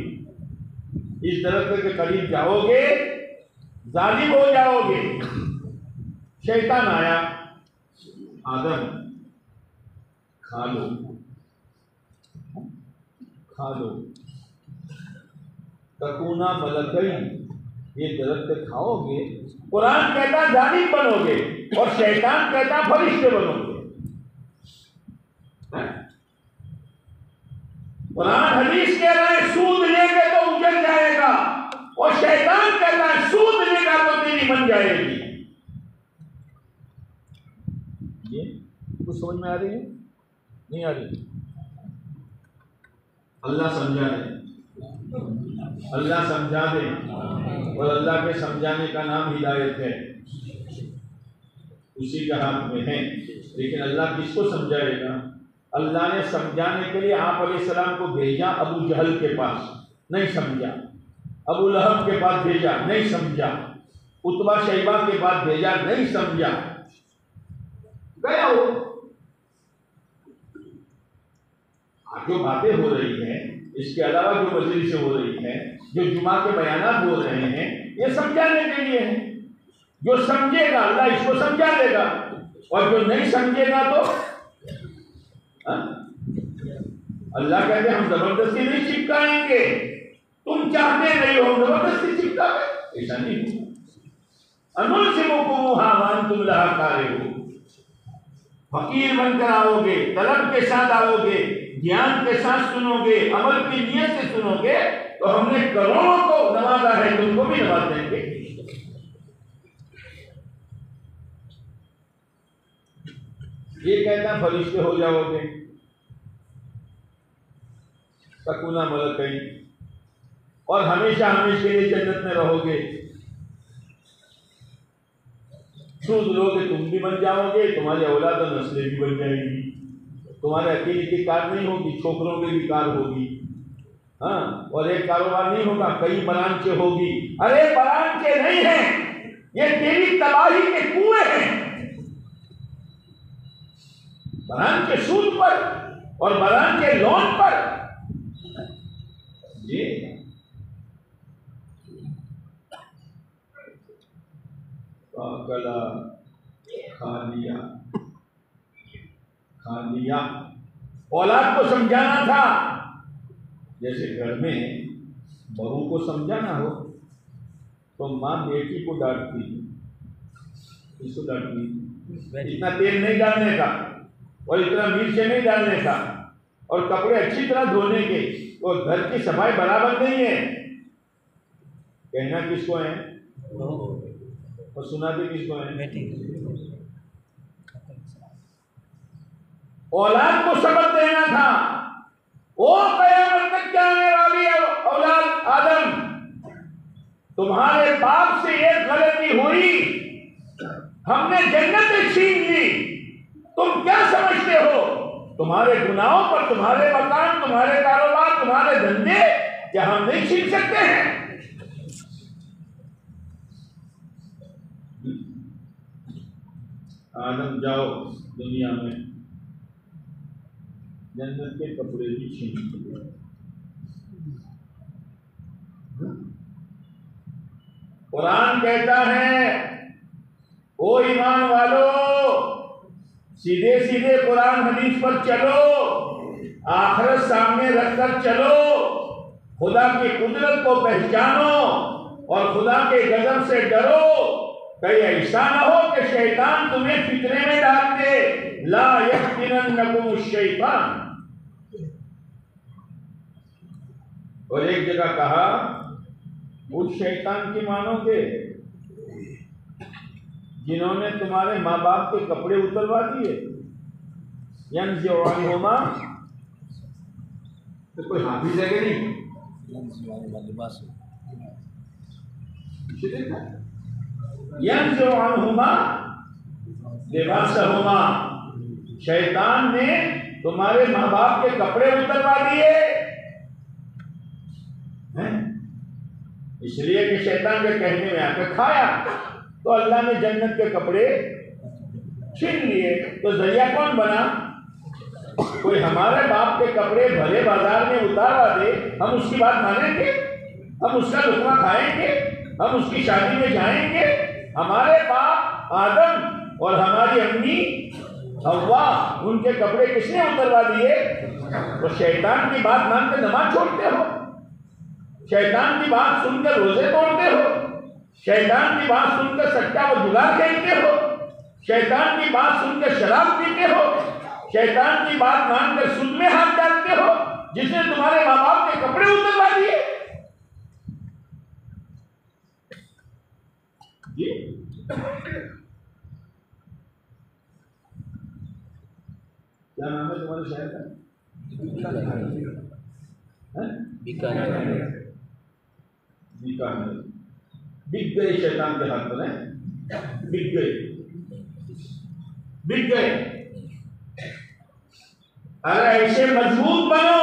इस दरख्त के करीब जाओगे जालिम हो जाओगे। शैतान आया, आदम खा लो, खा लो, तकूना मलकैन, ये दरख्त खाओगे, कुरान कहता जालिम बनोगे और शैतान कहता फरिश्ते बनोगे। कुरान हदीस कह रहा है सूद लेके तो उजड़ जाएगा, और शैतान कहता है सूद लेगा तो तेरी बन जाएगी। ये कुछ समझ में आ रही है? नहीं आ रही? अल्लाह समझा दे, अल्लाह समझा दे, और अल्लाह के समझाने का नाम हिदायत है, उसी के हाथ में है। लेकिन अल्लाह किसको समझाएगा? अल्लाह ने समझाने के लिए आप अलैहिस्सलाम को भेजा अबू जहल के पास, नहीं समझा। अबू लहब के पास भेजा, नहीं समझा। उतबा शैबा के पास भेजा, नहीं समझा। गया हो। जो बातें हो रही हैं, इसके अलावा जो मजलिस से हो रही है, जो जुमा के बयानात हो रहे हैं, ये समझाने के लिए है। जो समझेगा अल्लाह इसको समझा देगा, और जो नहीं समझेगा तो अल्लाह कहते हम जबरदस्ती नहीं चिपकाएंगे, तुम चाहते नहीं हो जबरदस्ती चिपकावे, ऐसा नहीं हो। अनुल से तुम लहा कार्य हो, फकीर बनकर आओगे, तलब के साथ आओगे, ज्ञान के साथ सुनोगे, अमल की नियत से सुनोगे, तो हमने करोड़ों को नवाजा है, तुमको भी नवाज देंगे। ये कहता फरिश्ते हो जाओगे, तकूना मलकैन, और हमेशा हमेशा के लिए जन्नत में रहोगे। सूद लोगे तुम भी बन जाओगे, तुम्हारे औलाद और नस्लें भी बन जाएंगी। तुम्हारे अकेले की कार नहीं होगी, छोकरों की भी कार होगी। हाँ, और एक कारोबार नहीं होगा, कई ब्रांचें होगी। अरे ब्रांचें नहीं है, ये तेरी तबाही के कुएं हैं। ब्रांच के सूद पर और ब्रांच के लोन पर जी गला खा लिया। औलाद को समझाना था, जैसे घर में बहू को समझाना हो तो माँ बेटी को डांटती है, इसको डांटती, इतना तेल नहीं डालने का और इतना मिर्च नहीं डालने का, और कपड़े अच्छी तरह धोने के, और घर की सफाई बराबर नहीं है। कहना किसको है और सुनाते किसको है? औलाद को सबक देना था। ओ कयामत तक जाने वाली औलाद आदम, तुम्हारे बाप से एक गलती हुई, हमने जन्नत छीन ली, तुम क्या समझते हो? तुम्हारे गुनाहों पर तुम्हारे मकान, तुम्हारे कारोबार, तुम्हारे धंधे क्या हम नहीं छीन सकते हैं? आदम जाओ दुनिया में, जन्नत के कपड़े भी छीन लिए। कुरान कहता है ओ ईमान वालों, सीधे सीधे कुरान हदीस पर चलो, आखिरत सामने रखकर चलो, खुदा की कुदरत को पहचानो और खुदा के गजब से डरो। कहीं ऐसा ना हो कि शैतान तुम्हें फितने में डाल दे। ला यफ्तिनन्नकुम शैतान। और एक जगह कहा, उस शैतान की मानोगे जिन्होंने तुम्हारे माँ बाप के कपड़े उतरवा दिए। यंज़िउअन्हुमा, तो कोई हाफिज है कि नहीं? यंज़िउअन्हुमा लिबासहुमा, शैतान ने तुम्हारे माँ बाप के कपड़े उतरवा दिए। इसलिए कि शैतान के कहने में आकर खाया तो अल्लाह ने जन्नत के कपड़े छीन लिए। तो जरिया कौन बना? कोई हमारे बाप के कपड़े भले बाजार में उतारवा दे, हम उसकी बात मानेंगे? हम उसका लुत्फा खाएंगे? हम उसकी शादी में जाएंगे? हमारे बाप आदम और हमारी अम्मी हव्वा, उनके कपड़े किसने उतरवा दिए? तो शैतान की बात मानकर नमाज छोड़ते हो, शैतान की बात सुनकर रोजे तोड़ते हो, शैतान की बात सुनकर सट्टा और जुगाड़ खेलते हो, शैतान की बात सुनकर शराब पीते हो, शैतान की बात मानकर सूद में हाथ डालते हो, जिसने तुम्हारे माँ बाप के कपड़े उतरवा दिए। क्या नाम है तुम्हारे शहर का? बीकानेर। बीकानेर बिक गए शैतान के हाथ में, बिक गए, बिक गए। अगर ऐसे मजबूत बनो,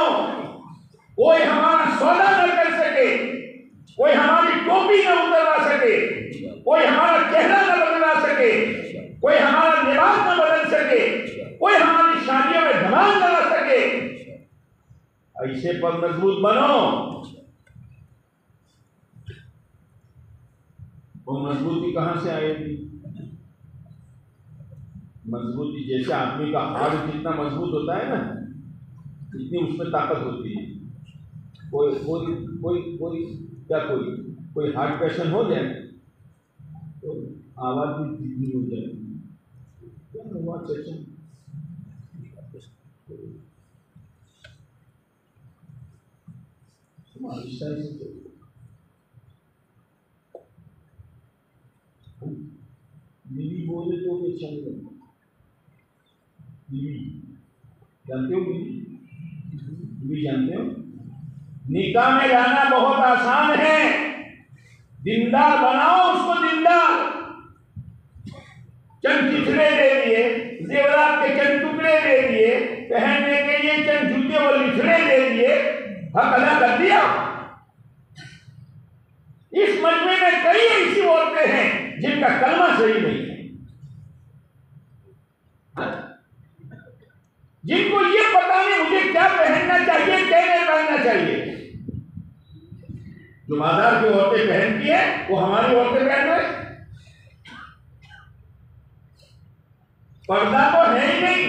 कोई हमारा सौदा न कर सके, कोई हमारी टोपी न उतरवा सके, कोई हमारा चेहरा न बदला सके, कोई हमारा लिबास न बदल सके, कोई हमारी शादियों में धमाल न ला सके। ऐसे पर मजबूत बनो। वो मजबूती कहां से आएगी? मजबूती जैसे आदमी का हार्ट जितना मजबूत होता है ना, इतनी उसमें ताकत होती है। कोई कोई कोई कोई क्या कोई हार्ट पेशेंट हो जाए तो आवाज भी धीमी हो जाएगी। क्या हुआ चाचा? बीवी बोले तो अच्छा नहीं लगता। बीवी जानते हो? बीवी जानते हो? निकाह में जाना बहुत आसान है। दीनदार बनाओ उसको, दीनदार। चंद चिथड़े दे दिए, जेवरात के चंद टुकड़े दे दिए, पहनने के लिए चंद जूते और लिथड़े दे दिए, हक अदा कर दिया। इस मजमे में कई ऐसी औरतें हैं जिनका कलमा सही नहीं है, जिनको ये पता नहीं मुझे क्या पहनना चाहिए, क्या नहीं पहनना चाहिए। जो बाजार की औरतें पहनती है वो हमारी औरतें पहन रहे। पर्दा तो है ही नहीं।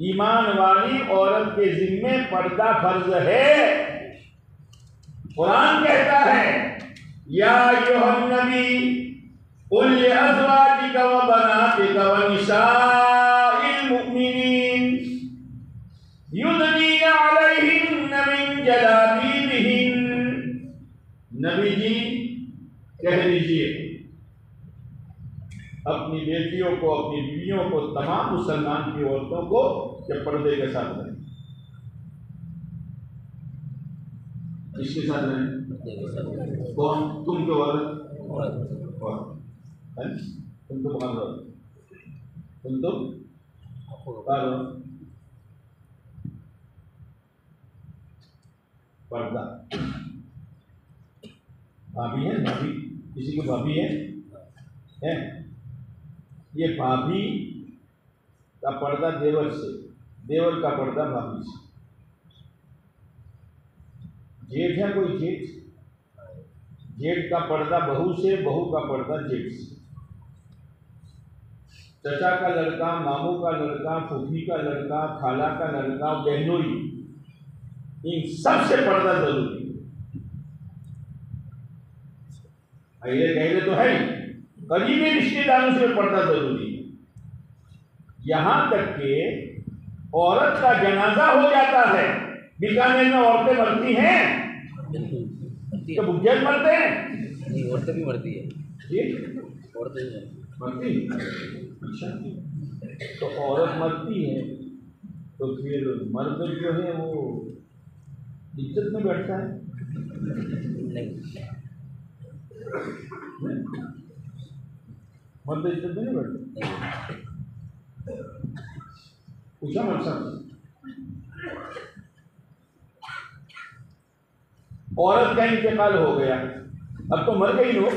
ईमान वाली औरत के जिम्मे पर्दा फर्ज है। कुरान कहता है, या अय्युहन नबी कुल लिअज़वाजिका व बनातिका व निसाइल मुमिनीन युदनीना अलैहिन्ना मिन जलाबीबिहिन। नबी जी कह दीजिए अपनी बेटियों को, अपनी बीवियों को, तमाम मुसलमान की औरतों को कि पर्दे के साथ रहें। किसके साथ रहें? कौन? तुम क्यों औरत? तुम तो बाहर रहो, तुम तो बाहर रहो। पर्दा। भाभी है? भाभी किसी को भाभी है? ये भाभी का पर्दा देवर से, देवर का पर्दा भाभी से। जेठ है कोई जेठ, जेठ का पर्दा बहू से, बहू का पर्दा जेठ से। चचा का लड़का, मामू का लड़का, फूफी का लड़का, खाला का लड़का, बहनोई, इन सबसे पर्दा जरूरी है। ये कहने तो है ही, करीबी रिश्तेदारों से पर्दा जरूरी है। यहां तक कि औरत का जनाजा हो जाता है, बीकानेर में औरतें मरती हैं, तो बुज्जल मरते हैं। नहीं, औरतें भी मरती है। जी, औरतें भी मरती। अच्छा, तो औरत मरती है तो फिर मर्द जो है वो इज्जत में बैठता है? नहीं, मर्द इज्जत में नहीं बैठता। पूछा मत औरत का इंतकाल हो गया, अब तो मर गई लोग,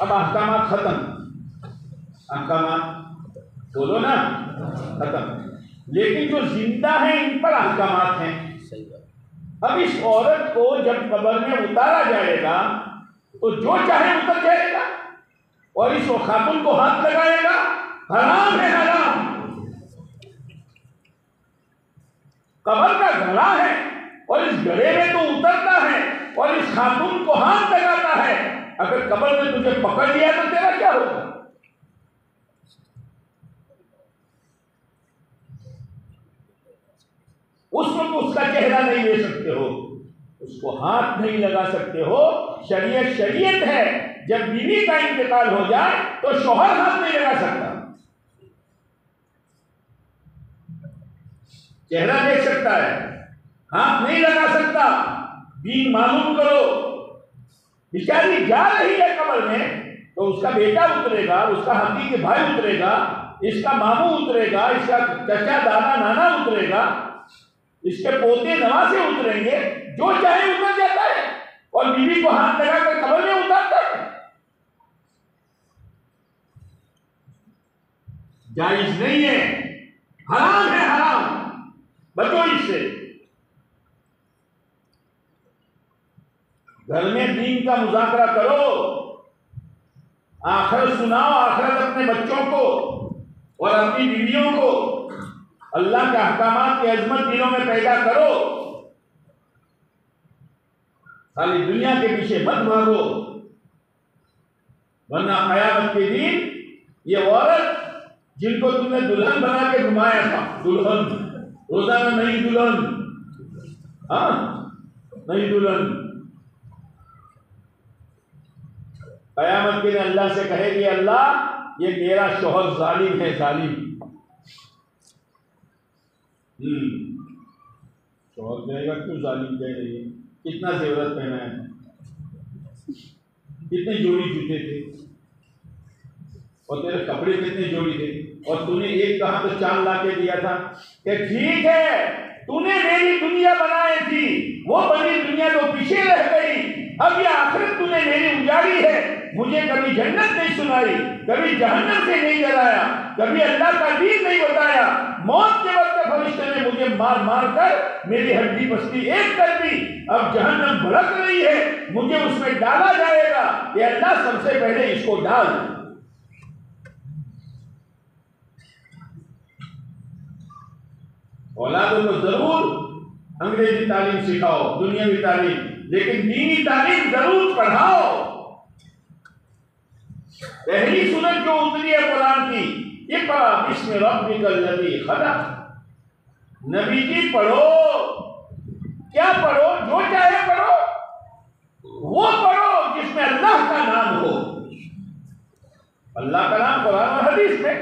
अब अहकामात खत्म, अहकामात बोलो ना खत्म, लेकिन जो जिंदा है इन पर अहकामात हैं। सही बात। अब इस औरत को जब कब्र में उतारा जाएगा तो जो चाहे उतर जाएगा और इस खातून को हाथ लगाएगा, हराम है हराम। कब्र का गला है और इस गले में तो उतरता है और इस खातून को हाथ लगाता है। अगर कब्र में तुझे पकड़ लिया तो तेरा क्या होगा? उस वक्त उसका चेहरा नहीं ले सकते हो, उसको हाथ नहीं लगा सकते हो। शरीयत शरीयत है, जब बीवी का इंतकाल हो जाए तो शौहर हाथ नहीं लगा सकता। चेहरा देख सकता है, हाथ नहीं लगा सकता। दीन मालूम करो। बेचारी जा रही है कब्र में तो उसका बेटा उतरेगा, उसका हकीकी भाई उतरेगा, इसका मामू उतरेगा, इसका चचा दादा नाना उतरेगा, इसके पोते नवासे उतरेंगे, जो चाहे उतर जाता है और बीवी को हाथ लगाकर कब्र में उतारता है। जायज नहीं है, हराम है हराम। बचो इससे। घर में दीन का मुज़ाकरा करो, आखिरत सुनाओ, आखिरत अपने बच्चों को और अपनी बीवियों को अल्लाह के अहकामात की अजमत दिलों में पैदा करो। खाली दुनिया के पीछे मत भागो, वरना क़यामत के दिन ये औरत जिनको तुमने दुल्हन बना के घुमाया था, दुल्हन रोजाना नई दुल्हन, हाँ नई दुल्हन, क़यामत के दिन अल्लाह से कहेगी, अल्लाह ये मेरा शौहर जालिम है, जालिम। शौहर कहेगा क्यों जालिम कह रही है? कितना जेवरत पहना है, कितने जोड़ी जूते थे और तेरे कपड़े कितने जोड़ी थे, और तूने एक कहा तो 4 ला के दिया था कि ठीक है तूने मेरी दुनिया बनाई थी, वो बनी दुनिया तो पीछे रह गई, अब ये आखिरत तूने मेरी उजाड़ी है। मुझे कभी जन्नत नहीं सुनाई, कभी जहन्नम से नहीं डराया, कभी अल्लाह का दीन नहीं बताया। मौत के वक्त फरिश्ते ने मुझे मार मार कर मेरी हड्डी बस्ती एक कर दी, अब जहन्नम भड़क रही है, मुझे उसमें डाला जाएगा। ये अल्लाह सबसे पहले इसको डाल। औलादों को जरूर अंग्रेजी तालीम सिखाओ, दुनियावी तालीम, लेकिन दीनी तालीम जरूर पढ़ाओ। पहली सूरत जो उतरी है कुरान की, इक़रा बिस्मि रब्बिकल लज़ी खलक़। नबी जी पढ़ो, क्या पढ़ो? जो चाहे पढ़ो, वो पढ़ो जिसमें अल्लाह का नाम हो। अल्लाह का नाम कुरान और हदीस में।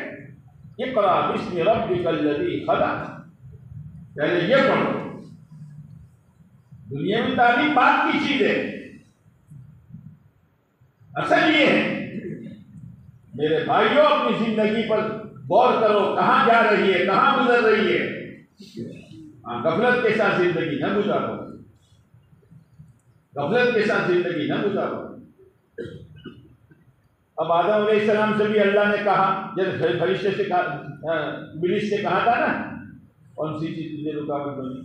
इक़रा बिस्मि रब्बिकल लज़ी खलक़, पहले ये पढ़ो। दुनिया में तालीम बात की चीज है, असल ये है मेरे भाइयों, अपनी जिंदगी पर गौर करो, कहां जा रही है, कहां गुजर रही है। गफलत के साथ जिंदगी न गुजारो, गफलत के साथ जिंदगी न गुजारो। अब आदम अलैहिस्सलाम से भी अल्लाह ने कहा, जब फरिश्ते से कहा, बिलिस से कहा था ना, कौन सी चीज तुझे रुकावट बनी?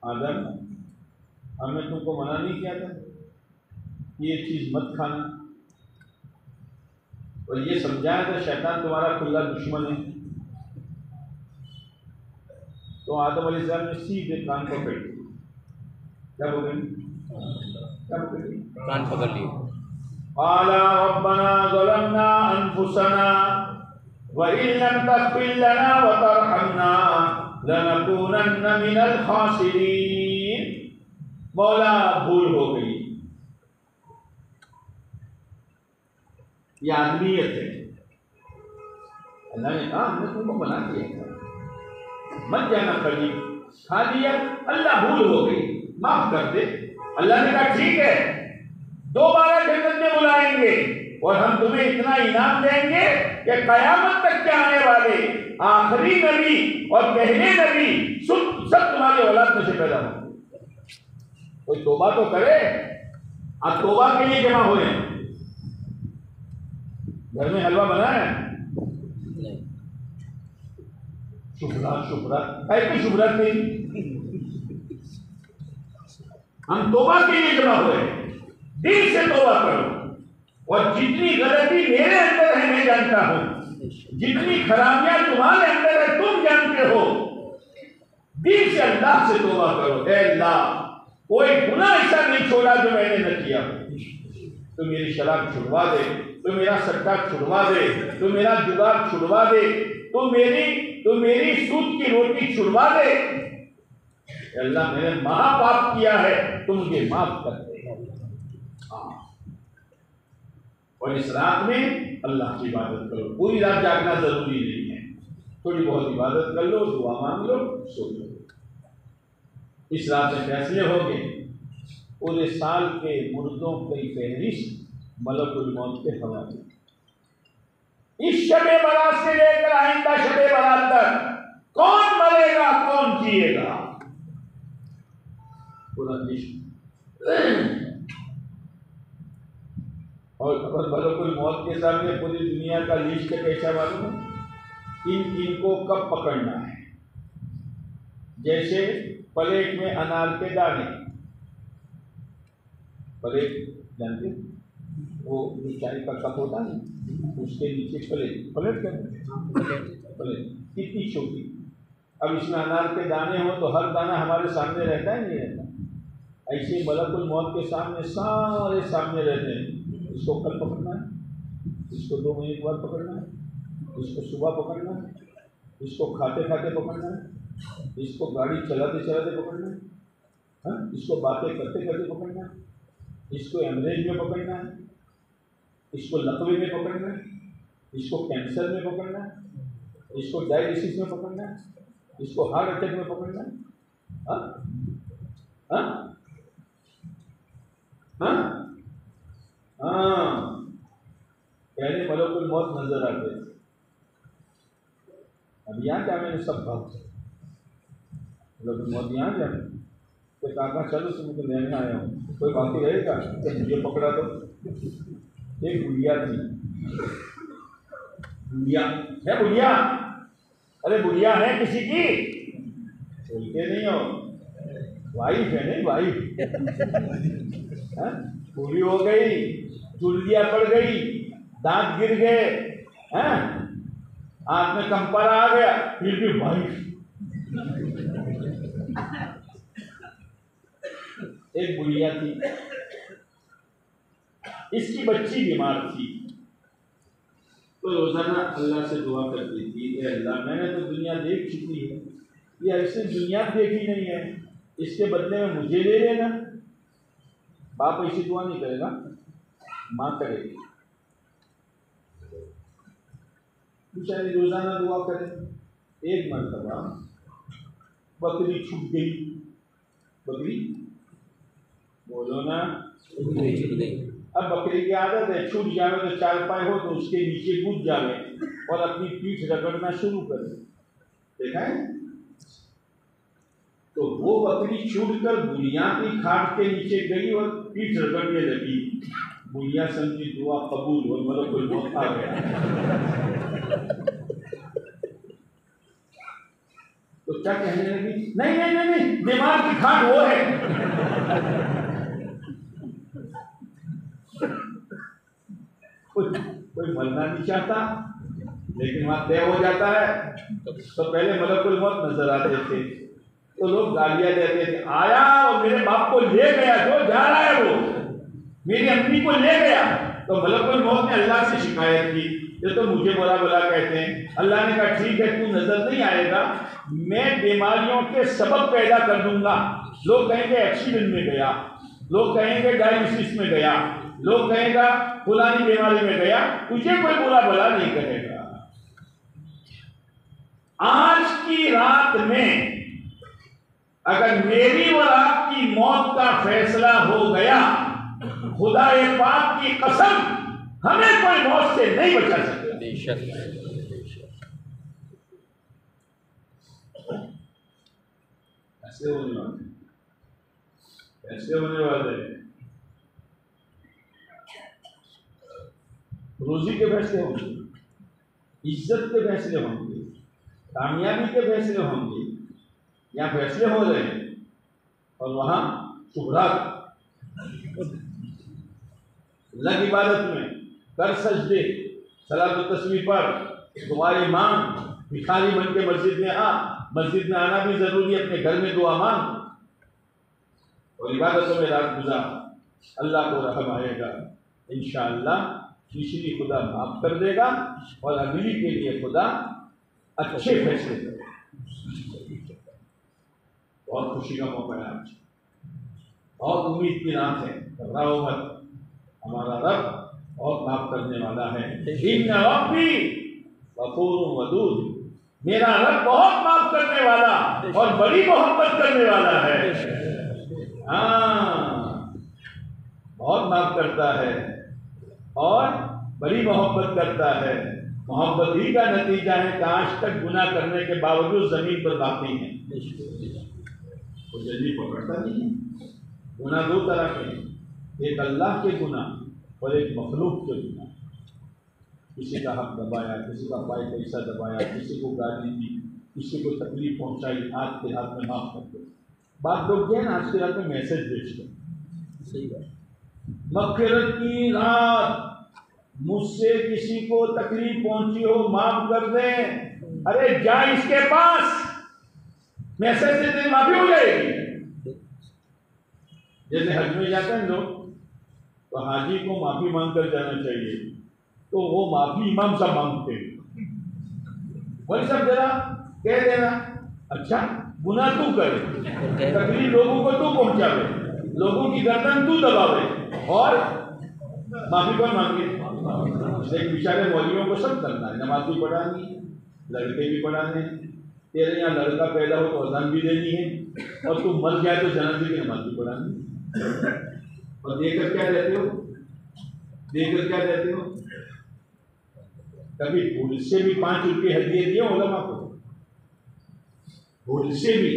आदम, हमने तुमको मना नहीं किया था कि ये चीज मत खाना, और ये समझाया था शैतान तुम्हारा खुला दुश्मन है। तो आदम अलैहिस्सलाम ने सीधे कान पकड़ लिए। क्या पकड़ ली? क्या पकड़ ली? कान पकड़ लिए। क़ाला रब्बना ज़लमना अनफुसना व इन लम तग़फिर लना व तरहमना लनकूनन्न मिनल खासिरीन। मौला भूल हो गई, ये आदमियत है। अल्लाह ने कहा हमने तुमको बना दिया था, मत जाना कभी, खा दिया, अल्लाह भूल हो गई, माफ कर दे। अल्लाह ने कहा ठीक है, दोबारा जन्नत में बुलाएंगे और हम तुम्हें इतना इनाम देंगे कि कयामत तक के आने वाले आखिरी नबी और पहले नबी सब तुम्हारे औलाद में से पैदा होंगे। कोई तौबा तो करे। आप तौबा के लिए जमा हुए हैं। घर में हलवा बना है? नहीं। शुभ्रत ऐसी शुभ्रत नहीं। हम तौबा के लिए जमा हुए हैं। दिल से तौबा करो और जितनी गलती मेरे अंदर है मैं जानता हूं, जितनी खराबियां तुम्हारे अंदर है तुम जानते हो। दिल से अल्लाह से तौबा करो, ऐ अल्लाह कोई गुनाह ऐसा नहीं छोड़ा जो मैंने न किया। तो मेरी शराब छुड़वा दे, तो मेरा सट्टा छुड़वा दे, तो मेरा जुगाड़ छुड़वा दे, तो मेरी सूद की रोटी छुड़वा दे। अल्लाह मैंने महापाप किया है, तुम मुझे माफ कर दे। और इस रात में अल्लाह की इबादत करो। पूरी रात जागना जरूरी नहीं है, थोड़ी बहुत इबादत कर लो, दुआ मांग लो, सो लो। इस रात में फैसले होंगे। पूरे साल के मुर्दों की फहरिस्त मलकुल मौत के हवाले। इस शबे बारात से लेकर आइंदा शबे बारात तक कौन मरेगा कौन जिएगा, पूरा लिस्ट। और अगर मलकुल मौत के सामने पूरी दुनिया का लिस्ट कैसा मालूम है? इनको कब पकड़ना है। जैसे प्लेट में अनार के दाने, प्लेट जानते वो जो चाय का कप होता है, उसके नीचे प्लेट कितनी छोटी। अब इसमें अनार के दाने हो तो हर दाना हमारे सामने रहता है नहीं रहता। ऐसे मलकुल मौत के सामने सारे सामने रहते हैं। इसको कल पकड़ना है, इसको 2 महीने बाद पकड़ना है, इसको सुबह पकड़ना है, इसको खाते खाते पकड़ना है, इसको गाड़ी चलाते चलाते पकड़ना है, हाँ? इसको बातें करते करते पकड़ना है, इसको एमरेज में पकड़ना है, इसको लकवे में पकड़ना है, इसको कैंसर में पकड़ना है, इसको डायलिसिस में पकड़ना है, इसको हार्ट अटैक में पकड़ना है। हाँ हाँ हाँ हाँ, पहले मलकुल मौत नजर आते थे, अब यहाँ क्या मैंने सब भाग मलकुल मौत यहाँ जाए तो काका चलो तुम तो लेने आया हूँ, कोई बाकी रहेगा तो मुझे पकड़ा दो। एक बुढ़िया थी, बुढ़िया है, बुढ़िया, अरे बुढ़िया है किसी की, बोलते नहीं हो, वाइफ है नहीं वाइफ, पूरी हो गई, चुलिया पड़ गई, दांत गिर गए, हैं, आंख में कंपर आ गया, फिर भी वाइफ। एक बुढ़िया थी, इसकी बच्ची बीमार थी, तो रोजाना अल्लाह से दुआ करती थी, ए अल्लाह मैंने तो दुनिया देख चुकी है, ये ऐसे दुनिया देखी नहीं है, इसके बदले में मुझे ले लेना। बाप ऐसी दुआ नहीं करेगा, माँ करेगी। बेचारी रोजाना दुआ करे। एक मरतबा बकरी छूट गई, बकरी बोलो ना, छूट गई। अब बकरी की आदत है, छूट जावे तो 4 पाए हो तो उसके नीचे कूद जावे और अपनी पीठ रगड़ना शुरू करे, देखा है? तो वो बकरी छूटकर बुढ़िया की खाट के नीचे गई और पीठ रगड़ने लगी। बुढ़िया समझी दुआ कबूल और मलकुल मौत आ गया। तो क्या कहने लगी? नहीं नहीं नहीं नहीं, दिमाग की खाट वो है। कोई मरना नहीं चाहता, लेकिन वहाँ तय हो जाता है। तो पहले मलकुल मौत नजर आते थे तो लोग गालियां देते थे, आया और मेरे बाप को ले गया, जो जा रहा है वो मेरी अम्मी को ले गया। तो मलकुल मौत ने अल्लाह से शिकायत की, ये तो मुझे बुरा बुरा कहते हैं। अल्लाह ने कहा ठीक है, तू नजर नहीं आएगा, मैं बीमारियों के सबब पैदा कर दूंगा। लोग कहेंगे एक्सीडेंट में गया, लोग कहेंगे डायलिसिस में गया, लोग कहेगा फलानी बीमारी में गया, तुझे कोई बुरा भला नहीं कहेगा। आज की रात में अगर मेरी और आपकी मौत का फैसला हो गया, खुदा पाक की कसम, हमें कोई मौत से नहीं बचा सकता। ऐसे होने वाले, ऐसे होने वाले रोजी के फैसले होंगे, इज्जत के फैसले होंगे, कामयाबी के फैसले होंगे। यहाँ फैसले हो रहे हैं और वहां शुभरात लग इबादत में, कर सजदे, सलात तस्वीर पर, दुआएं मांग, भिखारी बन के मस्जिद में आ, मस्जिद में आना भी जरूरी है, अपने घर में दुआ मांग और इबादतों में रात गुजार। अल्लाह को रहम आएगा इंशाअल्लाह, पिछली खुदा माफ कर देगा और अगली के लिए खुदा अच्छे फैसले करेगा। बहुत खुशी का मौका है आज, बहुत उम्मीद की रात है, घबराओ मत, हमारा रब और माफ करने वाला है। इन्ना रब्बी गफूरुन वदूद, मेरा रब बहुत माफ करने वाला और बड़ी मोहब्बत करने वाला है। हाँ, बहुत माफ करता है और बड़ी मोहब्बत करता है। मोहब्बत ही का नतीजा है कि आज तक गुनाह करने के बावजूद जमीन पर बाकी है, वो जल्दी पकड़ता नहीं है। गुनाह दो तरह के हैं, एक अल्लाह के गुनाह और एक मखलूक के गुनाह। किसी का हक दबाया, किसी का पाई पैसा दबाया, किसी को गाली दी, किसी को तकलीफ पहुंचाई, आज के रात में माफ कर दो। बात लोग क्या है ना, आज के रात में मैसेज भेजते, सही बात, मग़फ़िरत की रात, मुझसे किसी को तकलीफ पहुंची हो माफ कर दे, अरे जा इसके पास, मैसेज से तेरी माफी हो जाएगी। जैसे हज में जाते हैं लोग तो हाजी को माफी मांग कर जाना चाहिए, तो वो माफी इमाम साहब मांगते हैं, वही सब जरा कह देना, अच्छा गुनाह तू करे, तकलीफ लोगों को तू पहुंचावे, लोगों की गर्दन तू दबावे और माफी कौन मांगे। लेकिन बेचारे मौलवियों को सब करना है, नमाज भी पढ़ानी है, लड़के भी पढ़ाने हैं, तेरे यहाँ लड़का पैदा हो तो अज़ान भी देनी है और तू मर जाए तो जनाजे की नमाज भी पढ़ानी है। और देकर क्या देते हो, देकर क्या देते हो, कभी भूल से भी 5 रुपये हदिये दिए उलमा को, भूल से भी,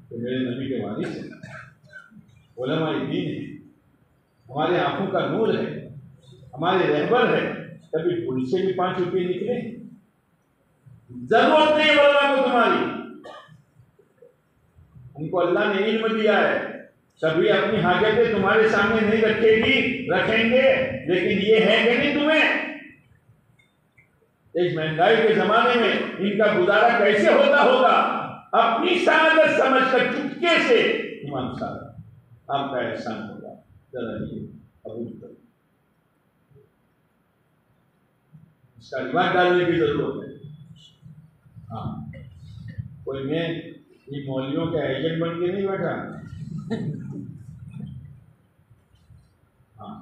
तो मेरे नबी के वारिस है, उलमा दीन है, हमारे आंखों का नूर है, हमारे रहबर है, कभी भूल से भी 5 रुपये निकले, जरूरत नहीं उलमा को तुम्हारी, उनको अल्लाह ने इल्म दिया है, कभी अपनी हाजतें तुम्हारे सामने नहीं रखेगी, रखेंगे, लेकिन ये है कि नहीं तुम्हें, इस महंगाई के जमाने में इनका गुजारा कैसे होता होगा, अपनी सादत समझकर चुपके से इमाम साहब आपका एहसान होगा, जरा ये कबूल करो, इसका रिवाज डालने की जरूरत है। हाँ, कोई मैं ये मौलवियों का एजेंट बन के नहीं बैठा, हाँ,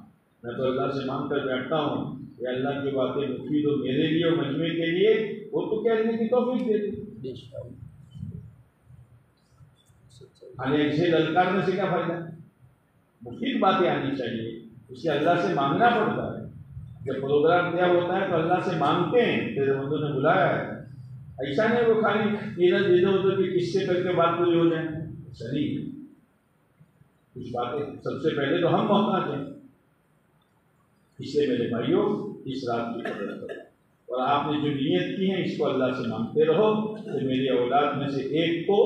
मैं तो अल्लाह से मांग कर बैठता हूँ कि अल्लाह की बातें मुफीद हो मेरे लिए और मजमे के लिए, वो तो कहने की तौफीक दे दे। अरे ऐसे ललकारने से क्या फायदा, मुफीद बातें आनी चाहिए, उसे अल्लाह से मांगना पड़ता है। जब प्रोग्राम तैयार होता है तो अल्लाह से मांगते हैं, तेरे बंदों ने बुलाया है, ऐसा नहीं वो खाली इधर उधर की किससे करके बात पूरी हो जाए, सही कुछ बातें सबसे पहले तो हम मोहताज हैं। इसलिए मेरे भाइयों, इस रात की कदर करो और आपने जो नियत की है इसको अल्लाह से मांगते रहो कि मेरी औलाद में से एक को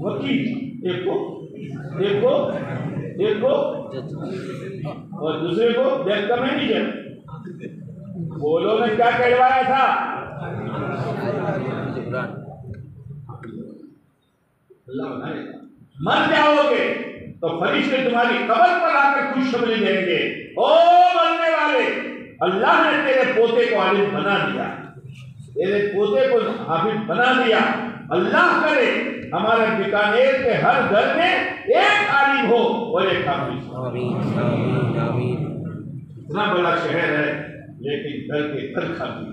वकील, एक को और दूसरे को बैंक का मैनेजर, बोलो ने क्या कहलवाया था? कुरान। अल्लाह बनाएगा। मर जाओगे तो फरिश्ते तुम्हारी कब्र पर आकर खुशखबरी देंगे, ओ मरने वाले, अल्लाह ने तेरे पोते को आलिम बना दिया, तेरे पोते को हाफिज बना दिया। अल्लाह करे हमारे बीकानेर के हर घर में एक आलिम हो और एक हाफिज। आमीन आमीन आमीन। इतना बड़ा शहर है लेकिन घर के घर खाली,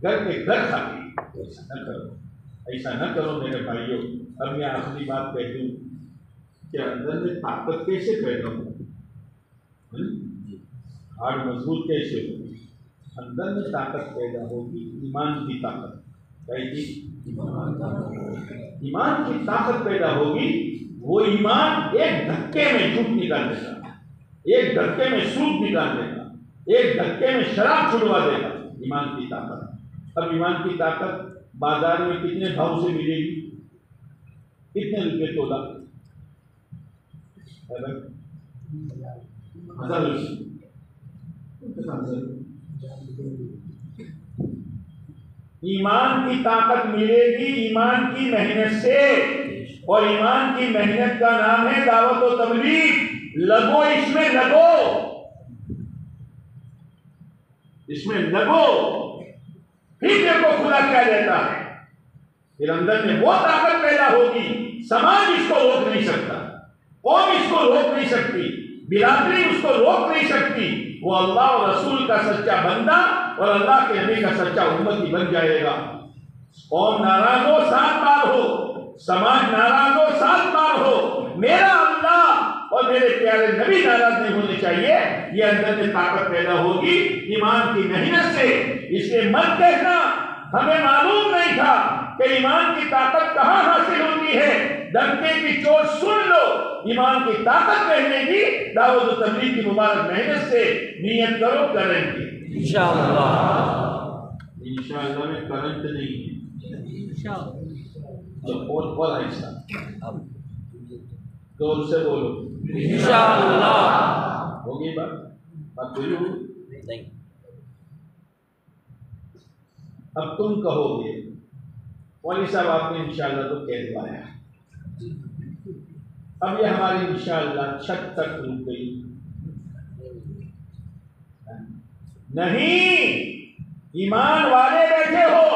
घर के घर खाली। ऐसा न करो, ऐसा न करो मेरे भाइयों। अब मैं आखिरी बात कह दूं कि अंदर में ताकत कैसे पैदा हो, हार्ड मजबूत कैसे हो? अंदर में ताकत पैदा होगी, ईमान की ताकत। कैसी? ईमान की ताकत पैदा होगी। वो ईमान एक धक्के में झूठ निकाल देगा, एक धक्के में सूद निकाल देगा, एक धक्के में शराब छुड़वा देगा। ईमान की ताकत। अब ईमान की ताकत बाजार में कितने भाव से मिलेगी? कितने रुपए तोला? 1000 रुपये। ईमान की ताकत मिलेगी ईमान की मेहनत से, और ईमान की मेहनत का नाम है दावत और तबलीग। लगो इसमें, लगो इसमें, लगो। फिर देखो खुदा क्या देता है। फिर अंदर में वो ताकत पैदा होगी, समाज इसको रोक नहीं सकता, कौम इसको रोक नहीं सकती, बिरादरी उसको रोक नहीं सकती। वो अल्लाह और रसूल का सच्चा बंदा और अल्लाह के नबी का सच्चा उम्मती बन जाएगा। कौम नाराज हो 7 बार हो, समाज नाराज हो 7 बार हो, मेरा अल्लाह और मेरे प्यारे नबी नाराज नहीं होने चाहिए। ये अंदर में ताकत पैदा होगी ईमान की मेहनत से। इसलिए मत कहना हमें मालूम नहीं था कि ईमान की ताकत कहाँ हासिल होती है। धक्के की चोट सुन लो, ईमान की ताकत कहने की दावत और तबलीग की मुबारक मेहनत से नियत करो, करेंगे इंशाअल्लाह। इंशाअल्लाह में करंट नहीं है, तो और ऐसा अब जोर से बोलो इंशाअल्लाह। होगी बात, बात पूरी होगी। नहीं, अब तुम कहोगे मौलवी साहब आपने इंशाअल्लाह तो कह दिया, अब ये हमारी इंशाअल्लाह छत तक रुक गई। नहीं, ईमान वाले बैठे हो,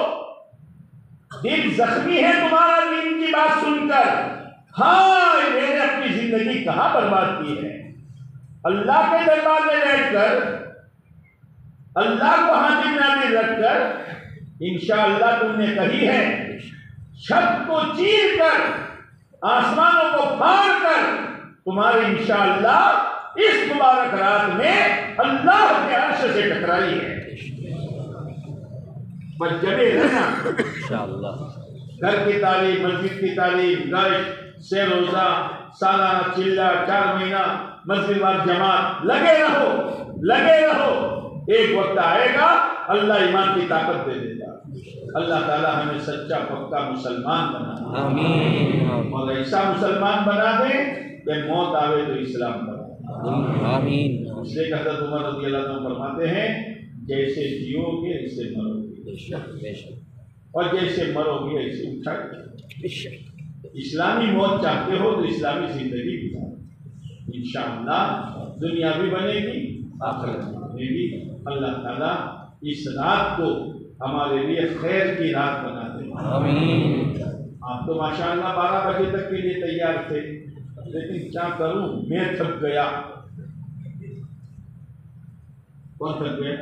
दिल जख्मी है तुम्हारा दीन की बात सुनकर। हाँ, मैंने अपनी जिंदगी कहाँ बर्बाद की है। अल्लाह के दरबार में बैठकर अल्लाह को हाजिर नाजिर रखकर इंशाअल्लाह तुमने कही है, छत को चीर कर आसमानों को फाड़ कर तुम्हारे इंशाअल्लाह इस मुबारक रात में अल्लाह के अर्श से टकराई है। बस जमे रहना इंशाअल्लाह। घर की तालीम, मस्जिद की तालीम, गश्त से रोजा, सालाना चिल्ला, 4 महीना मस्जिद वाल जमात, लगे रहो, लगे रहो। एक वक्त आएगा अल्लाह ईमान की ताकत दे देगा। अल्लाह ताला हमें सच्चा पक्का मुसलमान बना, आमीन और ऐसा मुसलमान बना दे कि मौत आवे तो इस्लाम बना। आमीन। इसलिए हज़रत उमर रज़ी अल्लाह अन्हु फरमाते हैं, जैसे जियोगे ऐसे मरोगे, बेशक बेशक, और जैसे मरोगे ऐसे उठोगे। बेशक। इस्लामी मौत चाहते हो तो इस्लामी जिंदगी गुजारो, इंशाअल्लाह दुनिया भी बनेगी, आखिरत भी बनेगी। अल्लाह ताला इस रात को हमारे लिए खैर की रात बना दे, आमीन। आप तो माशाअल्लाह 12 बजे तक के लिए तैयार थे, लेकिन क्या करूं, मैं थक गया। कौन थक गया?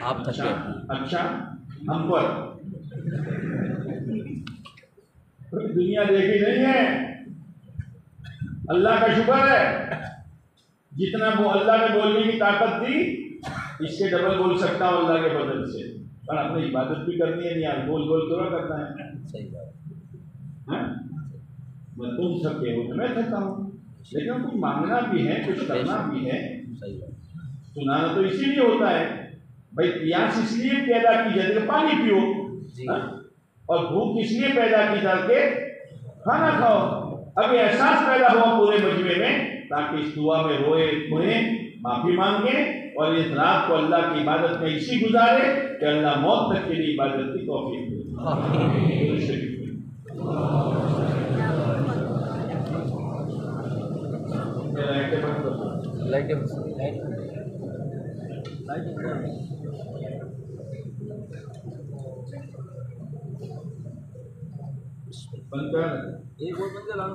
आप थक अच्छा, गए। अच्छा, हम पर दुनिया देखी नहीं है। अल्लाह का शुक्र है, जितना वो अल्लाह ने बोलने की ताकत दी, इससे डबल बोल सकता हूँ अल्लाह के बदल से। पर अपनी इबादत भी करनी है, नहीं बोल बोल थोड़ा करना है। सही बात। मैं तुम थके हो तो मैं थका हूँ, लेकिन कुछ मांगना भी है, कुछ करना भी है। सही बात। सुनाना तो इसीलिए होता है भाई, प्यास इसलिए पैदा की जाती है पानी पियो, और भूख इसलिए पैदा की जाती है खाना खाओ। अब एहसास पैदा हुआ पूरे मजमे में, ताकि इस दुआ में रोए खोए माफी मांगे और इस रात को अल्लाह की इबादत में इसी गुजारे कि अल्लाह मौत तक के लिए इबादत की तौफीक दे। बंद कर एक और बंदे लाओ।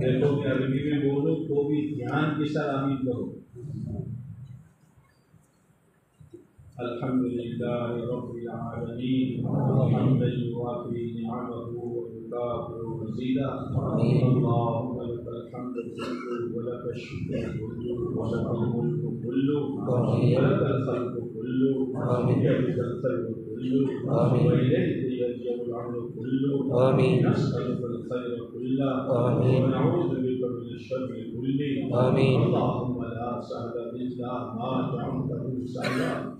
देखो मैं अरबी में बोलूं तो भी ध्यान के साथ आमीन करो। अल्हम्दुलिल्लाह रब्बिल आलमीन हम्दन युवाफी निअमहु व युकाफिउ मज़ीदा। अल्लाहुम्मा लकल हम्दु कुल्लुहु व लकश शुक्रू कुल्लुहु व लकल मुल्कु कुल्लुहु व लकल खल्क़ु कुल्लुहु व बियदिकल खैरु कुल्लुहु व इलैका यर्जि'ुल अम्रु कुल्लुहु। नस्अलुकल खैरा कुल्लहु व नऊज़ु बिका मिनश शर्रि कुल्लिहि। अल्लाहुम्मा ला सहला इल्ला मा जअलतहु सहला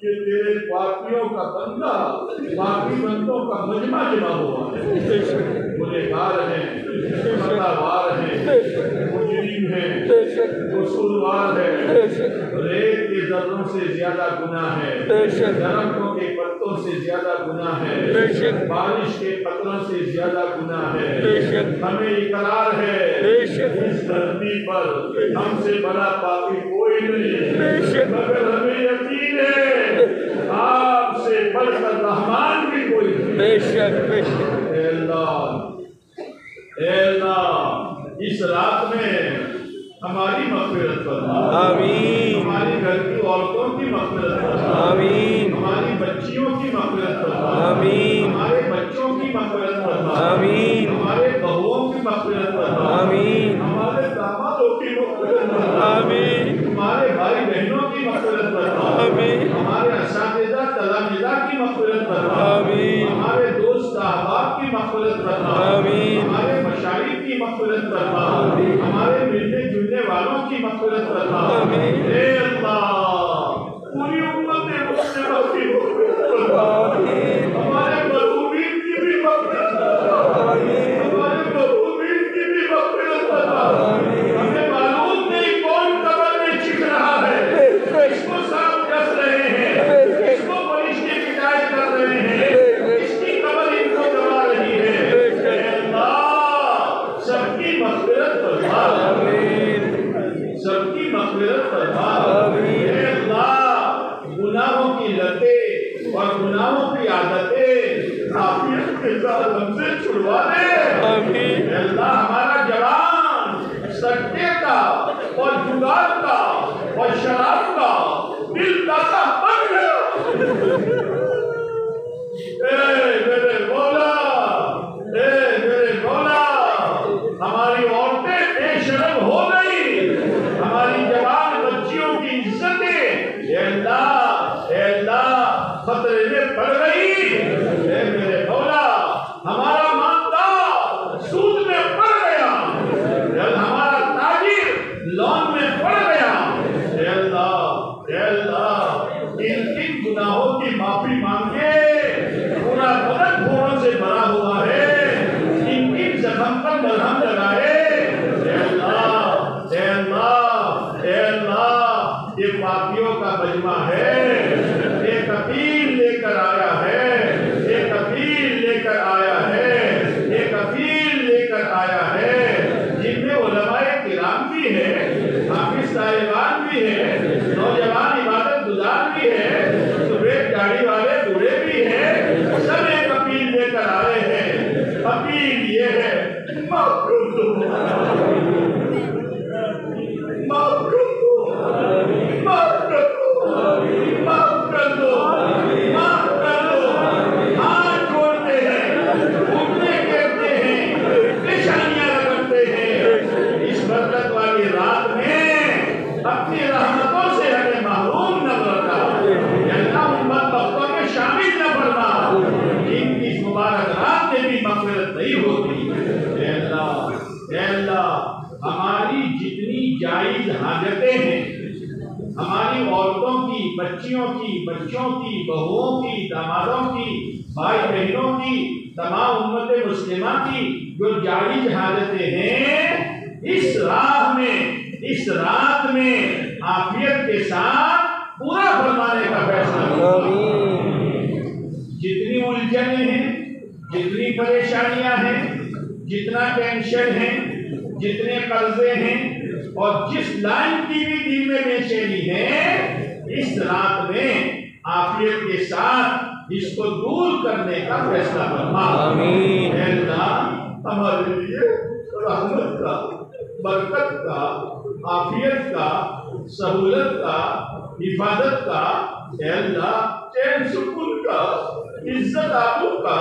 कि तेरे पापियों का बंदा पापी बंदों का मजमा जमा हुआ है गुनहगार हैं खतावार हैं मुजरिम हैं कसूरवार हैं रेत के जर्रों से ज्यादा गुनाह है दरख्तों के पत्तों से ज्यादा गुनाह है बारिश के पत्तों से ज्यादा गुनाह है हमें इकरार है इस धरती पर हमसे बड़ा पापी कोई नहीं मगर हमें यकीन है बढ़कर रहमान भी कोई नहीं। बेशक बेशक। ए अल्लाह, इस रात में हमारी मग़फ़िरत फरमा। आमीन। हमारी घर की औरतों की मग़फ़िरत फरमा। आमीन। हमारी बच्चियों की मग़फ़िरत फरमा। आमीन। हमारे बच्चों की मग़फ़िरत फरमा। आमीन। हमारे बहुओं की मग़फ़िरत फरमा। आमीन। हमारे दामादों की मग़फ़िरत फरमा। आमीन। हमारे भाई बहनों की मग़फ़िरत फरमा। आमीन। हमारे असातिज़ा तलामिज़ा की मग़फ़िरत फरमा। आमीन। हमारे दोस्त अहबाब की मग़फ़िरत फरमा। आमीन। हमारे मशाइख की मग़फ़िरत फरमा। हमारे मिलने जुलने वालों की मग़फ़िरत फरमा। आमीन। हे अल्लाह, पूरी उम्मत मुस्लिमा की मग़फ़िरत फरमा। हमारे मज़लूमीन की भी मग़फ़िरत फरमा। हमारे मज़लूमीन की भी मग़फ़िरत फरमा। हमें मालूम नहीं कौन कब्र में छिप रहा है, किसको सांप डस रहे हैं, किसको फरिश्ते पिटाई कर रहे हैं, किसकी कब्र इनको दबा रही है। हे अल्लाह, सबकी मग़फ़िरत फरमा। सबकी मग़फ़िरत फरमा। हे अल्लाह, गुनाहों की लतें और गुनाहों की आदतें आफियत के साथ हमसे छुड़वा दे। हे अल्लाह, हमारा जवान सट्टे का और जुगार का और शराब का दिल दाता बन गया। मेरे मौला, मेरे मौला, हमारी औरतें बेशर्म हो गई, हमारी जवान बच्चियों की इज्जतें हे अल्लाह खतरे में पड़ गई। मेरे मौला, हमारा मानदार सूद में पड़ गया, हमारा ताजिर लोन में पड़ गया। हे अल्लाह, इन गुनाहों की माफी मांगे, पूरा बदन घोड़ों से भरा हुआ है, इन जख्म पर मलहम लगाए। हे अल्लाह, ये पापियों का मजमा है। एक अपील लेकर आया है, एक अपील लेकर आया है, एक अपील लेकर आया है, जिनमें उलमाए किराम भी है, हाफिज साहिबान भी है, नौजवान इबादत गुजार भी है, सफेद दाढ़ी वाले बूढ़े भी हैं, सब एक अपील लेकर आए हैं। अपील ये है, माफ कर दो, माफ कर दो, माफ कर दो, माफ कर दो, माफ कर दो। हाथ जोड़ते हैं, घुटने टेकते हैं, पेशानियां रगड़ते हैं। इस बरकत वाली रात में अपनी रहमतों से हमें महरूम न रखा। अल्लाह उम्मत बख्तों में शामिल न फरमा, जिनकी इस मुबारक रात में भी मग़फ़िरत नहीं होती। हे अल्लाह, हमारी जितनी जायज़ हाजतें हैं, हमारी औरतों की, बच्चियों की, बच्चों की, बहुओं की, दामादों की, भाई बहनों की, तमाम उम्मत मुस्लिमा की जो जायज़ हाजतें हैं, इस रात में आफियत के साथ पूरा फरमाने का फैसला करो। जितनी उलझने हैं, जितनी परेशानियां हैं, जितना टेंशन है, जितने कर्जे हैं और जिस लाइन की भी दिल में बेचैनी है, इस रात में आफियत के साथ इसको दूर करने का फैसला फरमा। आमीन। अल्लाह, हमारे लिए रहमत का, बरकत का, आफियत का, सहूलत का, हिफाजत का, अल्लाह चैन सुकून का, इज्जत आबू का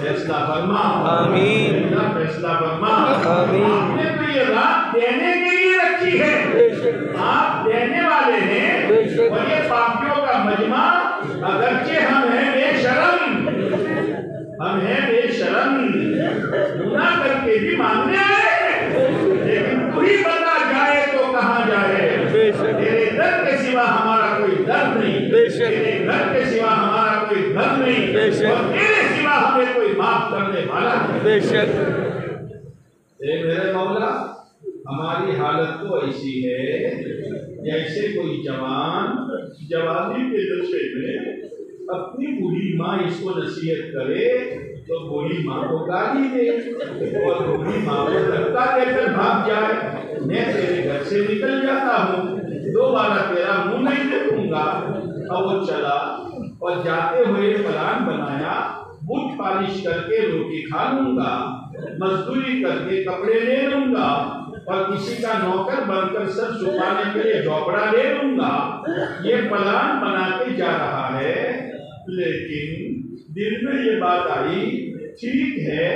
फैसला फरमा। आमीन। फैसला फरमा। आमीन। आपने तो ये रात देने के लिए रखी है, आप देने वाले हैं, और ये पापियों का मजमा, अगरचे हम हैं बेशरम, गुनाह करके भी मांगने आए हैं, लेकिन तू ही बता जाए तो कहाँ जाए। तेरे दर के सिवा हमारा कोई दर नहीं, तेरे घर के सिवा हमारा कोई घर नहीं, और तेरे सिवा हमें कोई माफ करने वाला नहीं। मेरे मौला, हमारी हालत तो ऐसी है जैसे कोई जवान जवानी के नशे में अपनी बूढ़ी माँ इसको नसीहत करे तो बूढ़ी माँ को गाली दे और बूढ़ी माँ को धक्का देकर भाग जाए। मैं तेरे घर से निकल जाता हूँ, दोबारा तेरा मुंह नहीं देखूंगा। अब वो चला और जाते हुए प्लान बनाया, बूट पॉलिश करके रोटी खा लूंगा, मजदूरी करके कपड़े ले लूंगा और किसी का नौकर बनकर सर छुपाने के लिए झोपड़ा ले लूंगा। ये प्लान बना के जा रहा है, लेकिन दिल में ये बात आई, ठीक है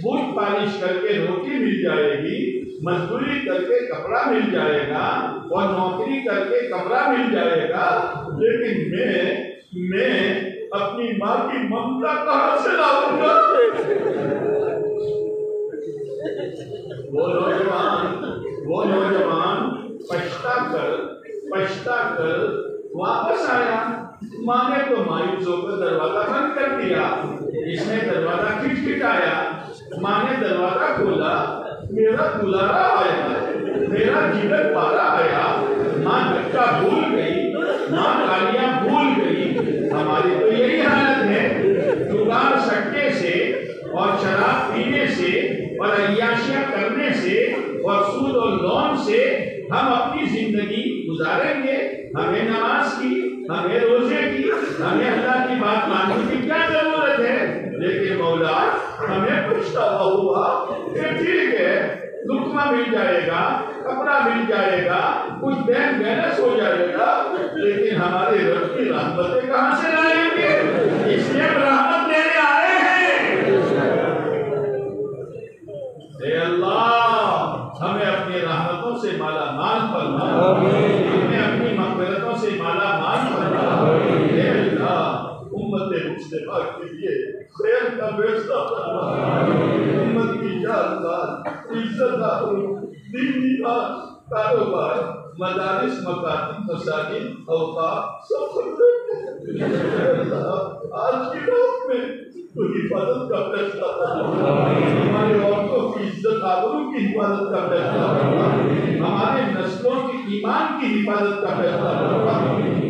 बूट पॉलिश करके रोटी मिल जाएगी, मजदूरी करके कपड़ा मिल जाएगा और नौकरी करके कमरा मिल जाएगा, लेकिन मैं अपनी माँ की ममता कहाँ से लाऊंगा? वो नौजवान पछता कर वापस आया। माँ ने तो मायूस होकर दरवाजा बंद कर दिया। इसने दरवाजा खिटखिटाया। माँ ने दरवाजा खोला, मेरा दुलारा आया, मेरा जीवन पारा आया। माँ धक्का भूल गई, माँ गालियां भूल गई। हमारी तो यही हालत है, जुगाड़ सट्टे से और शराब पीने से और अय्याशियां करने से और सूद और लोन से हम अपनी जिंदगी गुजारेंगे। हमें नमाज की, हमें रोजे की, हमें अल्लाह की बात मानने की क्या जरूरत है? लेकिन मौला हमें पछतावा हुआ कि ठीक है लुकमा मिल जाएगा, कपड़ा मिल जाएगा, कुछ बैंक बैलेंस हो जाएगा, लेकिन हमारे रब की रहमतें कहाँ से लाएंगे? इसलिए रहमत देने आए हैं। हे अल्लाह हमें अपनी रहमतों से माला माल फरमा, हमें अपनी मग़फ़िरतों से माला माल फरमा। हे अल्लाह उम्मत मुस्लिमा के लिए खैर का फैसला फरमा। उम्मत की जान इज्जत दीनी कारोबार मदारिस मकातिब मसाजिद औकाफ सब आज की रात में तो हिफाजत का फैसला करना, हमारे औरतों की इज्जत आबरू की हिफाजत का फैसला करना, हमारे नस्लों की ईमान की हिफाजत का फैसला करना।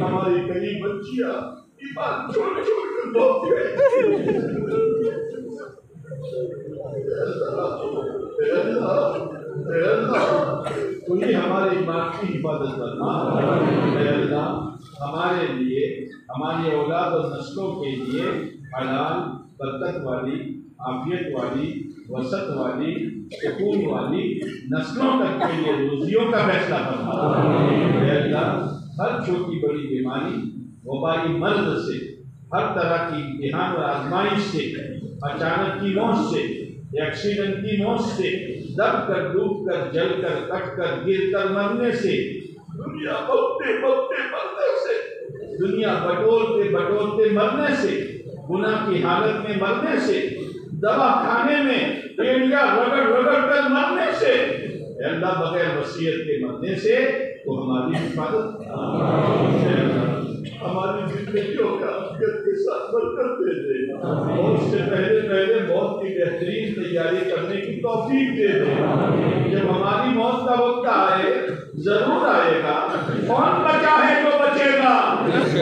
हमारी कई बच्चियां ईमान छोड़ कर बहुत तू ही हमारे ईमान की हिफाजत करना। हमारे लिए, हमारी औलाद और नस्लों के लिए हलाल बरकत वाली, आफियत वाली, वसत वाली, सुकून वाली नस्लों तक के लिए रोजियों का फैसला करना। हर छोटी बड़ी बीमारी, वबाई मर्ज से, हर तरह की इम्तिहान और आजमाइश से, अचानक की मौत से, एक्सीडेंट की मौत से, दब कर, डूब कर, जल कर, कट कर, गिर कर मरने से, दुनिया बटोलते मरने से, दुनिया बटोलते मरने से, गुनाह की हालत में मरने से, दवा खाने में पेड़िया रगड़ कर मरने से, अल्लाह बगैर वसीयत के मरने से तो हमारी हिफाजत, हमारी जिंदगियों का अफियत के साथ बरकत दे दे और उससे पहले मौत की बेहतरीन तैयारी करने की तौफीक दे दे। जब हमारी मौत का वक्त आए, जरूर आएगा, कौन बचा है जो बचेगा?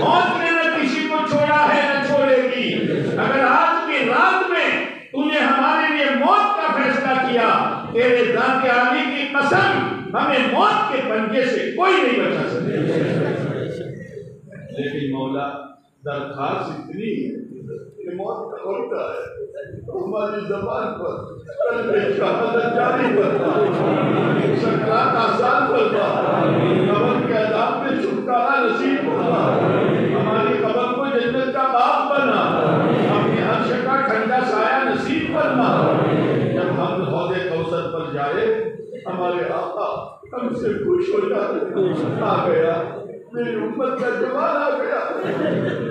मौत ने न किसी को छोड़ा है न छोड़ेगी। अगर आज की रात में तूने हमारे लिए मौत का फैसला किया, तेरे दाते आली की कसम, हमें मौत के पंजे से कोई नहीं बचा सकेगा। लेकिन मौला दरखास्त इतनी है कि मौत का वक्त है, तो हमारी जबान पर कलमे शहादत जारी करना, सकरात आसान करना, कब्र के अज़ाब में छुटकारा नसीब करना, हमारी कब्र को जन्नत का बाग बना, अपने अर्श का ठंडा साया नसीब करना। जब हम हौज़े कौसर पर जाए, हमारे आका हमसे खुश हो जाते, आ गया मेरी उम्मत का जवान आ गया,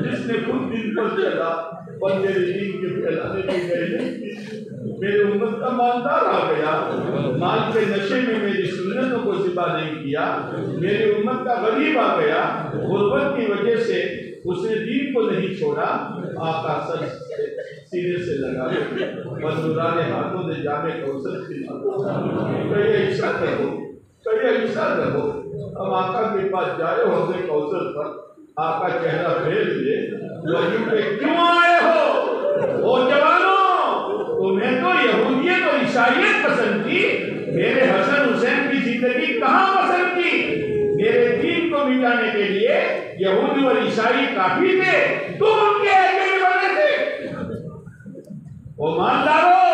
जिसने खुद दिन पर चला और मेरे दीन के फैलाने की मेहनत की। मेरी उम्मत का मालदार आ गया, माल के नशे में मेरी सुन्नतों को ज़िबा नहीं किया। मेरी उम्मत का गरीब आ गया, गुर्बत की वजह से उसने दीन को नहीं छोड़ा। आका सर सीने से लगा मजदूराने हाथों से जामे कौसर की कई ऐसा रहो। हम आका के पास जाए होते कौसर पर, आका चेहरा फेर ले, पे क्यों आए हो? ओ जवानों, तुम्हें तो यहूदियत और ईसाईयत पसंद थी, मेरे हसन हुसैन की जिंदगी कहाँ पसंद की? मेरे दीन को मिल जाने के लिए यहूदी और ईसाई काफी थे, तुम उनके एजेंट बने थे। ओ मालदारों,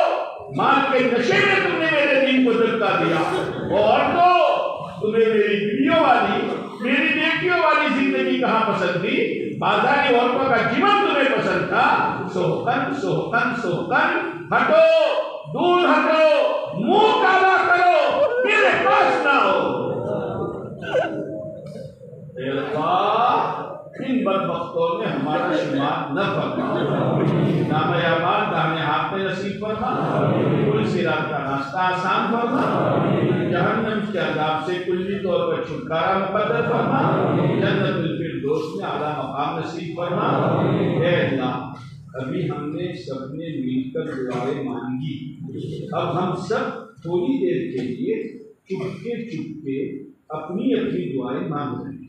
माल के नशे में तुमने मेरे दीन को धक्का दिया। और तो तुम्हें मेरी बीवियों वाली, मेरी बेटियों वाली जिंदगी कहाँ पसंद थी? बाजारी औरतों का जीवन तुम्हें पसंद था। सोहकन सोहकन सोहकन, हटो, दूर हटो, मुंह काला करो, मेरे पास ना हो। इन बदबख्तों में हमारा शुमार न फरमा, नामयाबाद दाहिने हाथ में नसीब फरमा, कुल सिरात का रास्ता आसान फरमा, जहन्नम के अज़ाब से कुल्ली तौर पर छुटकारा मुक़द्दर फरमा, जन्नतुल फिरदौस में आला मकाम नसीब फरमा। हे अल्लाह, अभी हमने सबने मिलकर दुआएं मांगी, अब हम सब थोड़ी देर के लिए चुपके चुपके अपनी अपनी दुआएं मांग रहे हैं।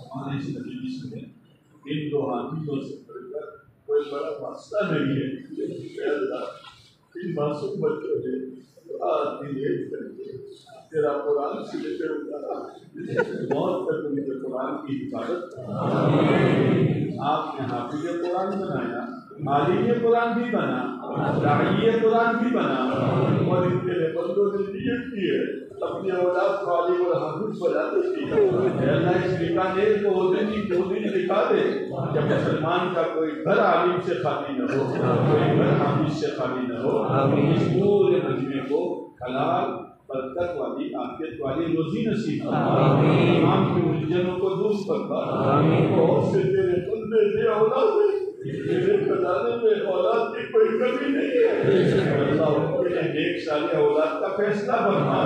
हमारे इस मजलिस में इन दो हाथों से पढ़कर कोई बड़ा मसला नहीं है। इन मासूम बच्चों ने तेरा कुरान से लेकर मौत तक उनके कुरान की हिफाजत। आपने हाफिज कुरान बनाया, आलिम कुरान भी बना, दाई कुरान भी बना, और इनके बंदों ने नियत की है अपनी औलाद को आलिम और हाफिज बनाते थे। अल्लाह इस बीकानेर को दो दिन दिखा दे जब मुसलमान का कोई घर आलिम से खाली न हो, कोई घर हाफिज से खाली न हो। इस पूरे मजमे को हलाल बरकत वाली आफियत वाली रोजी नसीब तमाम की उलझनों को दूर करता। बहुत से तेरे बंदे थे औलाद मेरे खजाने में औलाद की कोई कमी नहीं है। अल्लाह उनके लिए नेक साली औलाद का फैसला फरमा।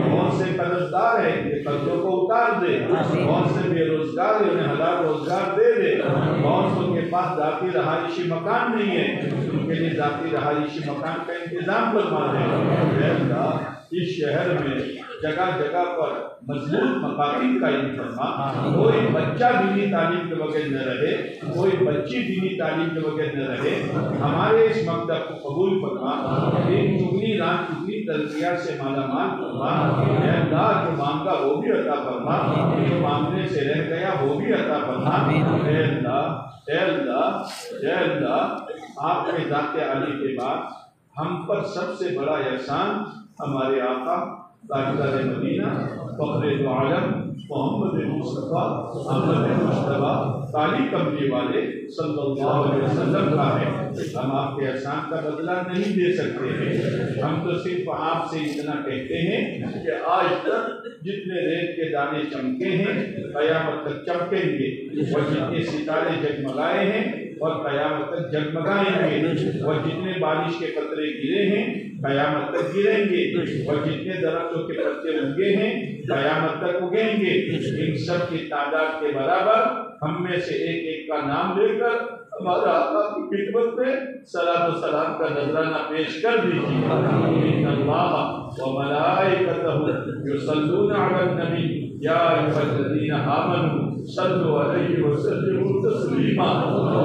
बहुत से कर्जदार है ये कर्जों को उतार दे, बहुत से बेरोजगार है उन्हें हलाल रोजगार दे दे। बहुत से उनके पास जाती रहायशी मकान नहीं है, उनके लिए जाती रहायशी मकान का इंतजाम फरमा दे। इस शहर में जगह जगह पर मजबूत मकातिब कायम फरमा। कोई बच्चा दीनी तालीम के बगैर न रहे, कोई बच्ची दीनी तालीम के बगैर न रहे। हमारे इस मकतब को कबूल फरमा। एक चुगली रात चुगली तलबिया से माला माल फरमा। अल्लाह जो मांगा वो भी अता फरमा, जो मांगने से रह गया वो भी अता फरमा। अल्लाह आपके ज़ात अली के बाद हम पर सबसे बड़ा एहसान हमारे आका ताजदार मदीना फ़ख्रे दो आलम मोहम्मद मुस्तफ़ा अहमद मुश्तबा काली कमली वाले सल्लल्लाहु अलैहि वसल्लम का है। हम आपके एहसान का बदला नहीं दे सकते हैं। हम तो सिर्फ आपसे इतना कहते हैं कि आज तक जितने रेत के दाने चमके हैं क़यामत तक चमकेंगे, और जितने सितारे जगमगाए हैं और क़यामत तक जगमगाएंगे, और जितने बारिश के कतरे गिरे हैं क़यामत तक गिरेंगे, और जितने दरख्तों के पत्ते उगे हैं क़यामत तक उगेंगे। इन सब की तादाद के बराबर हम में से एक एक का नाम लेकर हमारा आका की खिदमत में सलात व सलाम का नजराना पेश कर दीजिए। इन्नल्लाह व मलाइकतहु युसल्लूना अलन नबी या अय्युहल्लज़ीना आमनू सल्लु अलैहि व सल्लिमू तस्लीमा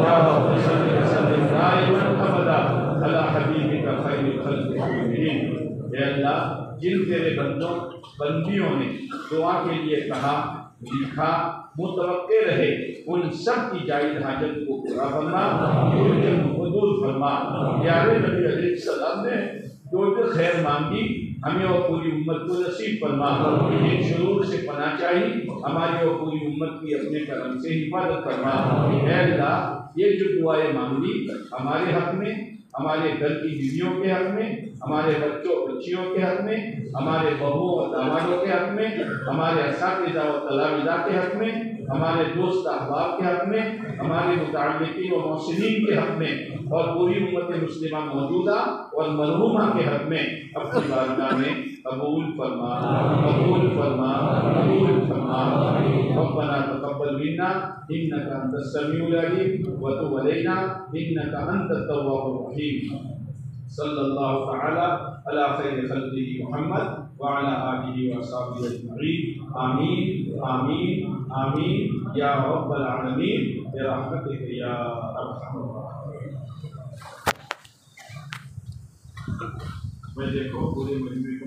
या रब्बी सल्लि व सल्लिम दाइमन अबदा अला हबीबिका खैरिल खल्क़ि अजमईन। या अल्लाह, जिन तेरे बंदियों ने दुआ के लिए कहा, लिखा, मुतवक्के रहे, उन सब की जायज़ हाजत को पूरा फरमा, दूर फरमा। प्यारे नबी अलैहिस्सलाम ने जो जो खैर मांगी हमें और पूरी उम्मत को नसीब फरमा। इन शुरूर से पनाह चाहिए, हमारी और पूरी उम्मत की अपने करम से हिफाजत फरमा। है अल्लाह, ये जो दुआएं मांगी हमारे हक में, हमारे घर की बीवियों के हक में, हमारे बच्चों बच्चियों के हक में, हमारे बहुओं और दामादों के हक में, हमारे असातिज़ा और तलामिज़ा के हक में, हमारे दोस्त अहबाब के हक में, हमारे मुताल्लिक़ीन व मोहसिनीन के हक में, और पूरी उम्मत मुस्लिमा मौजूदा और मरहूमा के हक में अपनी बारगाह में कबूल फरमा, कबूल फरमा, कबूल फरमा। रब्बना तक़ब्बल मिन्ना इन्नका अंतस समीउल अलीम व तुब अलैना इन्नका अंतत तव्वाबुर रहीम। सल्लल्लाहु तआला अला खैरि खल्क़िही मुहम्मद व अला आलिहि व अस्हाबिही अजमईन। आमीन आमीन आमीन या रब्बल आलमीन बिरहमतिका या अरहमर राहिमीन। मैं देखो पूरे मजमे को